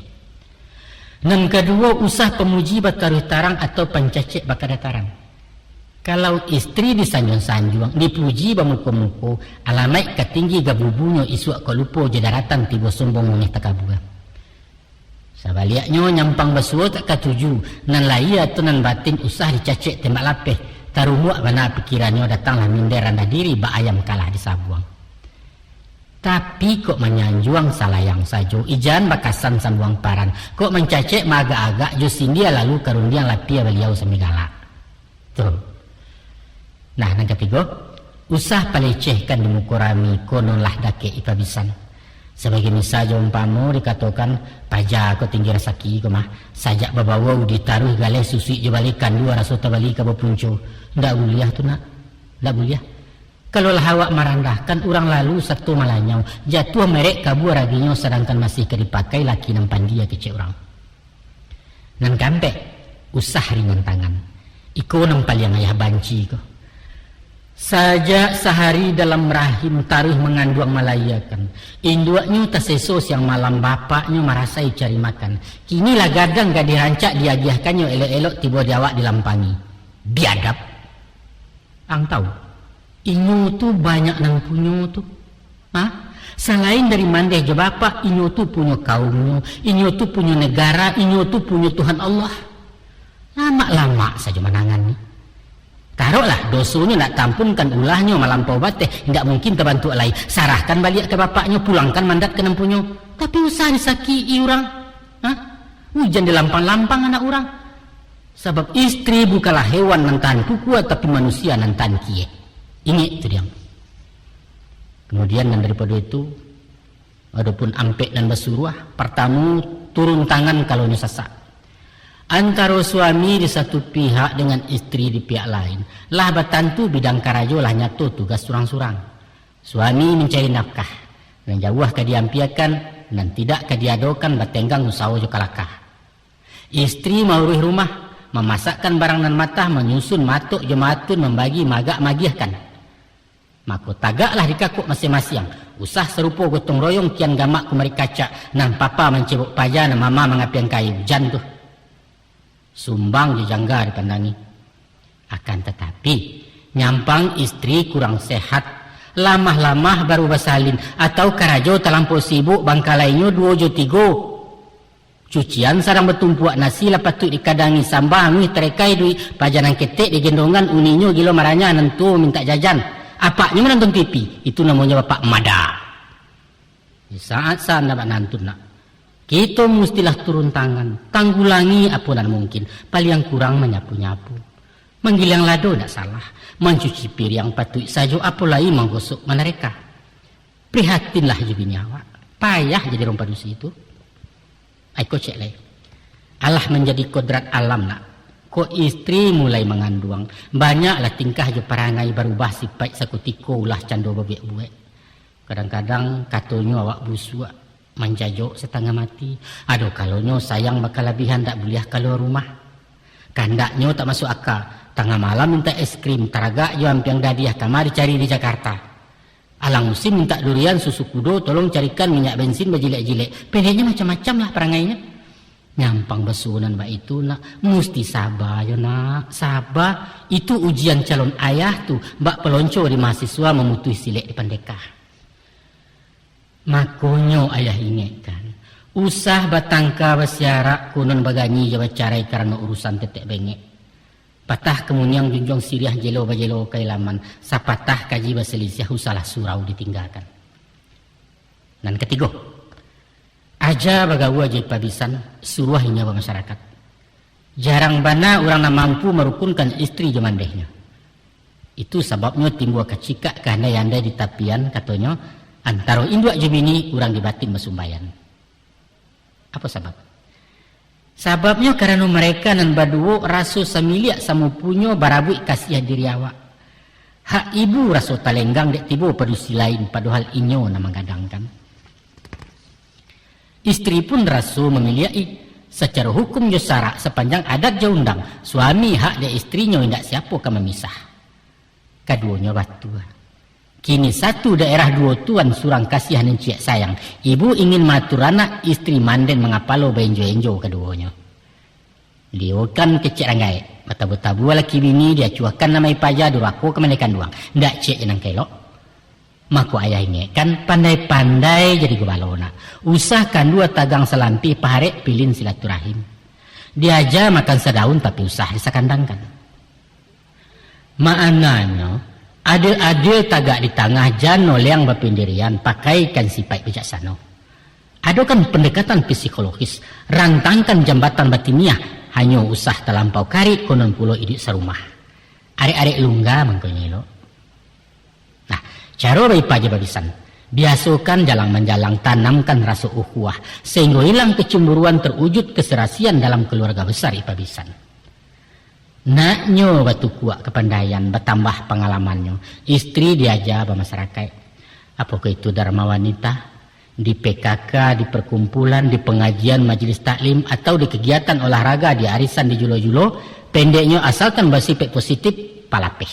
S2: Dan kedua usah pemuji bakaruh tarang atau pencacik bakada tarang. Kalau istri disanjung-sanjung dipuji bamuko-muko alamai ketinggi gabubunya isu ko lupo je daratan tiba sombong munih takabua. Sabaliaknya nyampang basuh tak katuju nan lai atau nan batin usah dicacik tembak lapeh tarumuak bana pikirannya datanglah minder rendah diri bak ayam kalah disabuang. Tapi kok menyanjuang salayang sajo ijan bakasan sambuang paran kok mencacik maga-agak jo sindia lalu karundiang lapia beliau semigala. Tuh. Nah nang ketiga usah palecehkan di mukurami konon lah dake ipabisan. Sebagai misalnya umpama dikatakan pajak ko tinggi rasaki ko mah sajak babawa ditaruh galeh susi je balikan dua rasa tabali ka bepunco ndak buliah tu nak ndak buliah kalau lah awak merendahkan orang lalu satu malanyau jatuh merek kabur raginya sedangkan masih ke dipakai laki nampan dia kecil orang nan kampe usah ringan tangan iko nampal yang ayah banci ko saja sehari dalam rahim taruh mengandung melayakan induaknya tersesos yang malam bapaknya merasai cari makan kini lah gadang gak dirancak diagiahkannya elok-elok tiba diawak dilampangi biadab ang tahu inyo tu banyak nang punyo tu selain dari mandeh je bapak inyo tu punya kaumnya inyo tu punya negara inyo tu punya Tuhan Allah lama-lama saja menangan ni Taruhlah dosonya nak tampunkan ulahnya malampau bateh, tidak mungkin terbantu alai. Sarahkan balik ke bapaknya, pulangkan mandat ke nempunya. Tapi usah disaki orang. Hujan di lampang-lampang anak orang. Sebab istri bukanlah hewan nan tahan kuat, tapi manusia nan tahan kie. Ingat itu dia. Kemudian dan daripada itu, adapun ampek dan basuruah, pertama turun tangan kalau nyesasak. Antara suami di satu pihak dengan istri di pihak lain. Lah batantu bidang karajo lah nyatu tugas surang-surang. Suami mencari nafkah. Dan jauh ke diampiakan dan tidak ke diadokan batenggang usaha jo kalakah. Istri maurih rumah, memasakkan barang nan matah, menyusun matuk jematun, membagi magak magihkan. Maka tagaklah dikakuk masing-masing. Usah serupa gotong royong kian gamak kumari kaca. Nang papa mencebuk paja, nang mama mengapian kayu. Jan tuh. Sumbang jangga dipandangi. Akan tetapi nyampang istri kurang sehat, lamah-lamah baru basalin, atau karajo terlampau sibuk bangkalainya 2 jo 3. Cucian sarang bertumpuak nasi lah patut dikadangi sambangi terekai duit pajanan ketek di gendongan uninyo gilo marahnya nentu minta jajan. Apaknya menonton TV? Itu namanya bapak mada. Di saat-saat dapat nantun nak, kita mestilah turun tangan, tanggulangi apunan mungkin, paling kurang menyapu-nyapu. Menggiling lado tidak salah, mencuci piring patut saja apalagi menggosok mereka. Prihatinlah juga nyawa, payah jadi rompadusi itu. Aku cek lagi. Allah menjadi kodrat alam nak. Kok istri mulai mengandung, banyaklah tingkah je parangai berubah sifat sakutiko ulah cando bebek-buek. Kadang-kadang katanya awak busuk, menjajok setengah mati. Aduh kalonyo sayang bakal lebihan tak boleh keluar rumah. Kandaknya tak masuk akal. Tengah malam minta es krim, taraga jo ampiang dadiah kamar dicari di Jakarta. Alang musim minta durian susu kudo, tolong carikan minyak bensin berjilek-jilek. Pedenya macam-macam lah perangainya. Nyampang basunan mbak itu nak, mesti sabar ya nak, sabar. Itu ujian calon ayah tuh, mbak pelonco di mahasiswa memutui silek di pendekah. Makonyo ayah ingatkan, usah batangka basiarak kunon baganyi jawa carai karena urusan tetek bengek. Patah kemunyang junjong siriah jelo bajelo kailaman, sapatah kaji baselisih usalah surau ditinggalkan. Dan ketiga, aja bagawa aja pabisan suruhnya masyarakat. Jarang bana orang na mampu merukunkan istri jamandehnya. Itu sebabnya timbul kecikak kehandai-handai di tapian katanya antara induk jebini orang dibatin mesumbayan. Apa sebab? Sebabnya karena mereka nan baduo raso samilia samupunyo barabui kasih diri awak. Hak ibu raso talenggang dek tibo padusi lain padahal inyo na menggadangkan. Istri pun rasu memilih secara hukum josara sepanjang adat jaundang suami hak de istrinya tidak siapa kan memisah. Keduanya batu. Kini satu daerah 2 tuan surang kasihan dan ciak sayang. Ibu ingin matur anak, istri manden mengapalo benjo-enjo keduanya. Diokan kecik rangai. Bata-bata laki bini dia cuakan namai paja duraku kemenekan duang. Ndak cek jenang kelok. Maku ayah ini kan pandai-pandai jadi gebalona. Usahkan 2 tagang selampi paharek pilin silaturahim. Diaja makan sedaun tapi usah disakandangkan. Ma'ananya adil-adil tagak di tengah jano leang bapindirian pakaikan sifat bijaksana. Ada kan pendekatan psikologis, rantangkan jambatan batiniah, hanya usah terlampau kari konon pulo idik serumah. Arek-arek lungga mangkonyelo. Nah, cara bayi paja babisan. Biasakan jalang-menjalang tanamkan rasa ukhuwah sehingga hilang kecemburuan terwujud keserasian dalam keluarga besar ipabisan. Naknyo batu kuat kepandaian bertambah pengalamannya. Istri diajar bermasyarakat. Apakah itu dharma wanita, di PKK, di perkumpulan, di pengajian majelis taklim, atau di kegiatan olahraga, di arisan, di julo-julo, pendeknya asalkan bersifat positif, palapeh.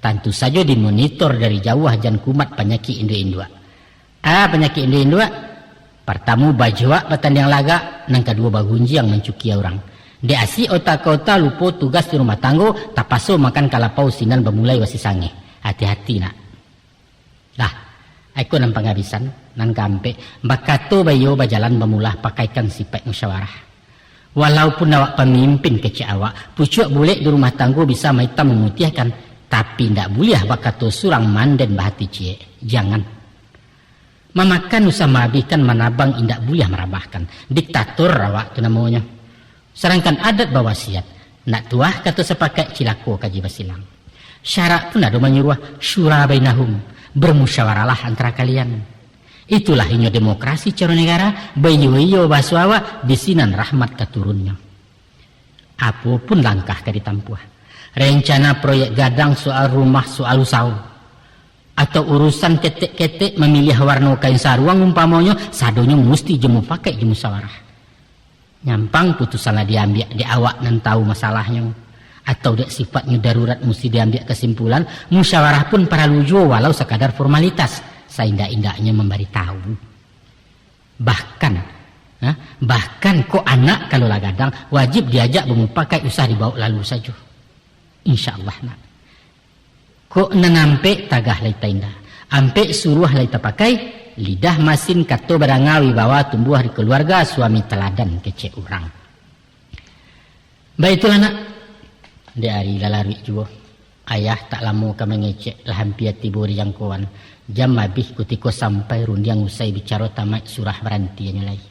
S2: Tentu saja dimonitor dari jauh jan kumat penyakit induk-induk. Penyakit induk-induk, pertama bajwa batandang laga, nang kedua bagunji yang mencuki orang. Diasi otak-otak lupa tugas di rumah tangga, tak paso makan kalapau sinan bermulai wasi sange. Hati-hati nak. Dah, aku nan penghabisan, nan kampe, bakato bayo bajalan bermulah pakaikan sifat musyawarah. Walaupun awak pemimpin kecil awak, pucuk boleh di rumah tangga bisa maita memutihkan, tapi ndak boleh bakato surang manden bahati cie. Jangan. Memakan usah mabikan manabang indak boleh merabahkan. Diktator awak tu namanya. Serangkan adat bawasiat, nak tuah kata sepakat cilako kaji basilang. Syarat pun ada menyuruh syura bainahum, bermusyawarahlah antara kalian. Itulah inyo demokrasi cara negara, bayu-bayu basuawa bisinan rahmat keturunnya. Apapun langkah ke ditampuh. Rencana proyek gadang soal rumah soal usaha. Atau urusan ketek-ketek memilih warna kain saruang umpamanya, sadonya mesti jemu pakai jemu musyawarah. Nyampang putusanlah diambil di awak nan tahu masalahnya. Atau dek sifatnya darurat mesti diambil kesimpulan, musyawarah pun para lujo walau sekadar formalitas. Seindah-indahnya memberitahu. Bahkan kok anak kalau lagadang wajib diajak memupakai usah dibawa lalu saja. InsyaAllah nak. Kok nanampe tagah laita indah. Ampe suruh laita pakai lidah masin kato barangawi bawa tumbuh di keluarga suami teladan kece orang. Baiklah nak. Dari lalari juga. Ayah tak lama kami ngecek lah hampir tiba di jangkauan. Jam habis ketika sampai rundiang usai bicara tamat surah beranti nyulai.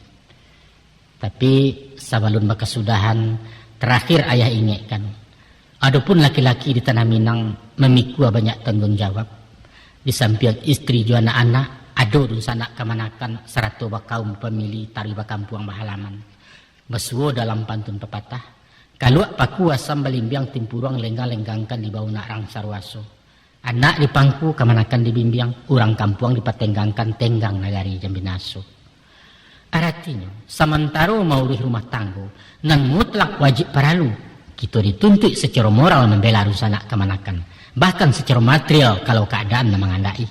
S2: Tapi sebelum berkesudahan terakhir ayah ingatkan. Adapun laki-laki di Tanah Minang memikul banyak tanggung jawab. Di samping istri juga anak-anak ada sanak kemanakan serato bakaum pemilih tari bakampuang bahalaman. Besuo dalam pantun pepatah. Kalau paku asam belimbiang timpuruang lenggang-lenggangkan di bawah narang sarwaso. Anak di pangku kemanakan dibimbing, orang kampuang dipatenggangkan tenggang nagari jambinaso. Artinya, sementara mau di rumah tangga, nan mutlak wajib paralu, kita dituntut secara moral membela anak kemanakan, bahkan secara material kalau keadaan mengandai.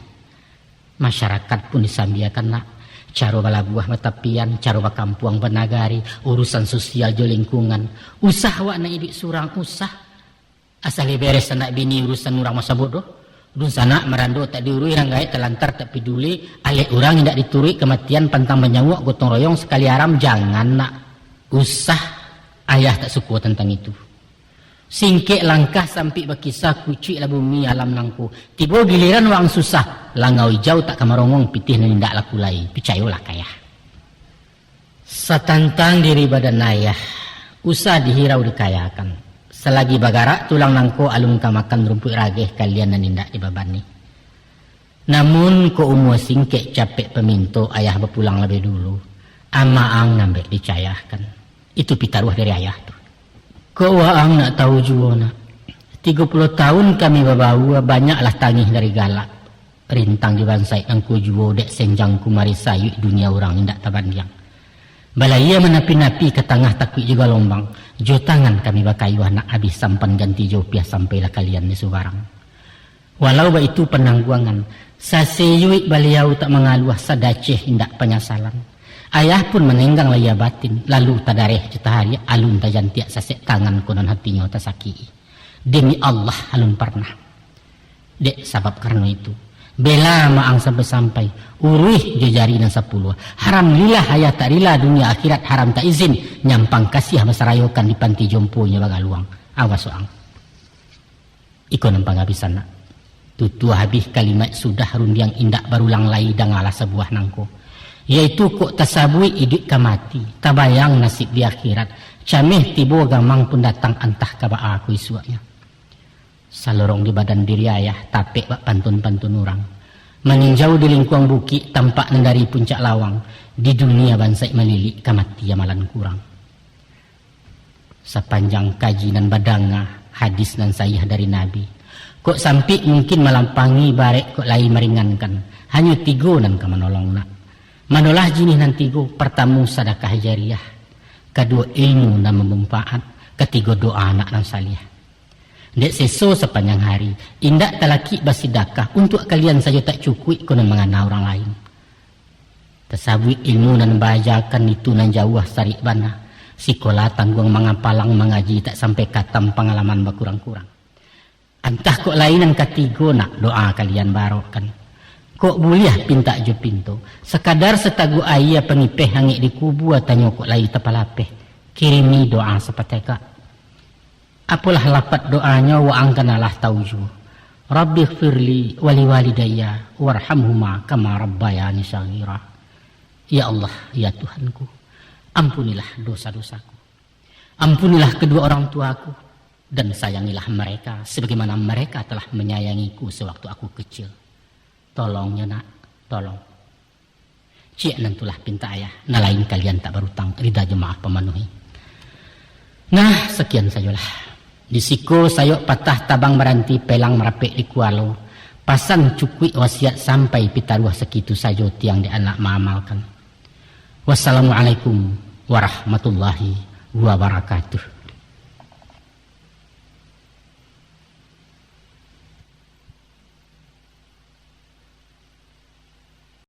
S2: Masyarakat pun disambiakan nak, cara bala buah matapian, cara bakampuang benagari, urusan sosial jo lingkungan, usah wak na idik surang usah, asal beres anak bini urusan orang masa bodoh. Dun sana merando tak diurui ranggai telantar tak peduli alek orang tidak diturui kematian pantang menyawak gotong royong sekali aram jangan nak usah ayah tak suku tentang itu. Singkek langkah sampai berkisah kucik lah bumi alam nangku tiba giliran wang susah langau hijau tak kamarongong pitih nindak laku lai picayolah kaya. Satantang diri badan ayah usah dihirau dikayakan. Selagi bagarak tulang nangko alung kamakan rumput rageh kalian dan indak dibabani. Namun ko umur singkek capek peminto ayah berpulang lebih dulu. Amaang nambek dicayahkan. Itu pitaruh dari ayah tu. Ko waang nak tahu juga nak. 30 tahun kami babawa banyaklah tangih dari galak. Rintang di bansai angku juo dek senjang kumari sayu dunia orang indak tabandiang. Balaya menapi-napi ke tengah takut juga lombang. Jo tangan kami bakayuh nak habis sampan ganti jopiah sampailah kalian di Subarang. Walau itu penangguangan, saseyuik beliau tak mengaluah sadaceh indak penyasalan. Ayah pun menenggang laya batin, lalu tadareh cetahari alun tajantiak sasek tangan konon hatinya tasaki. Demi Allah alun pernah. Dek sebab karena itu. Bela maang sampai-sampai urih jejari dan 10. Haram lillah hayat tak rila dunia akhirat haram tak izin nyampang kasih masarayokan di panti jomponya bagaluang. Awas soang. Iko nampang habisan nak. Tutu habis kalimat sudah rundiang indak barulang lai dangalah sebuah nangko. Yaitu kok tasabui idik kamati. Tabayang nasib di akhirat. Cameh tibo gamang pun datang antah kaba aku isuaknya. Salorong di badan diri ayah tapek bak pantun-pantun orang. Meninjau di lingkuang bukit tampak dari puncak lawang. Di dunia bansai melilik kamati amalan kurang. Sepanjang kaji dan badanga hadis dan sayah dari Nabi. Kok sampai mungkin melampangi barek kok lain meringankan. Hanya 3 nan kamanolong nak. Manolah jinih nan 3 pertama sedekah jariah. Kedua ilmu dan memanfaat. Ketiga doa anak dan salih. Dek seso sepanjang hari, indak talaki basidakah untuk kalian saja tak cukup kena mengenal orang lain. Tersabui ilmu dan bahajakan itu nan jauh sarik bana. Sekolah tanggung mengapalang mengaji tak sampai katam pengalaman berkurang-kurang. Antah kok lainan ketiga nak doa kalian barokan. Kok boleh pinta jo pintu. Sekadar setagu ayah pengipeh hangit di kubu atau kok lai tapalapeh. kirimi doa sepateka. Apalah lapat doanya wa angkanalah tauju. Rabbi firli wali walidayya warhamhuma kama rabbayani shaghira. Ya Allah, ya Tuhanku, ampunilah dosa-dosaku. Ampunilah kedua orang tuaku dan sayangilah mereka sebagaimana mereka telah menyayangiku sewaktu aku kecil. Tolongnya nak, tolong. Cik nantulah pinta ayah, nah lain kalian tak berutang, rida jemaah pemenuhi. Nah, sekian sajalah. Di siko sayok patah tabang meranti pelang merapik di kualo. Pasang cukui wasiat sampai pitaruah sekitu saja tiang di anak mengamalkan. Wassalamualaikum warahmatullahi wabarakatuh.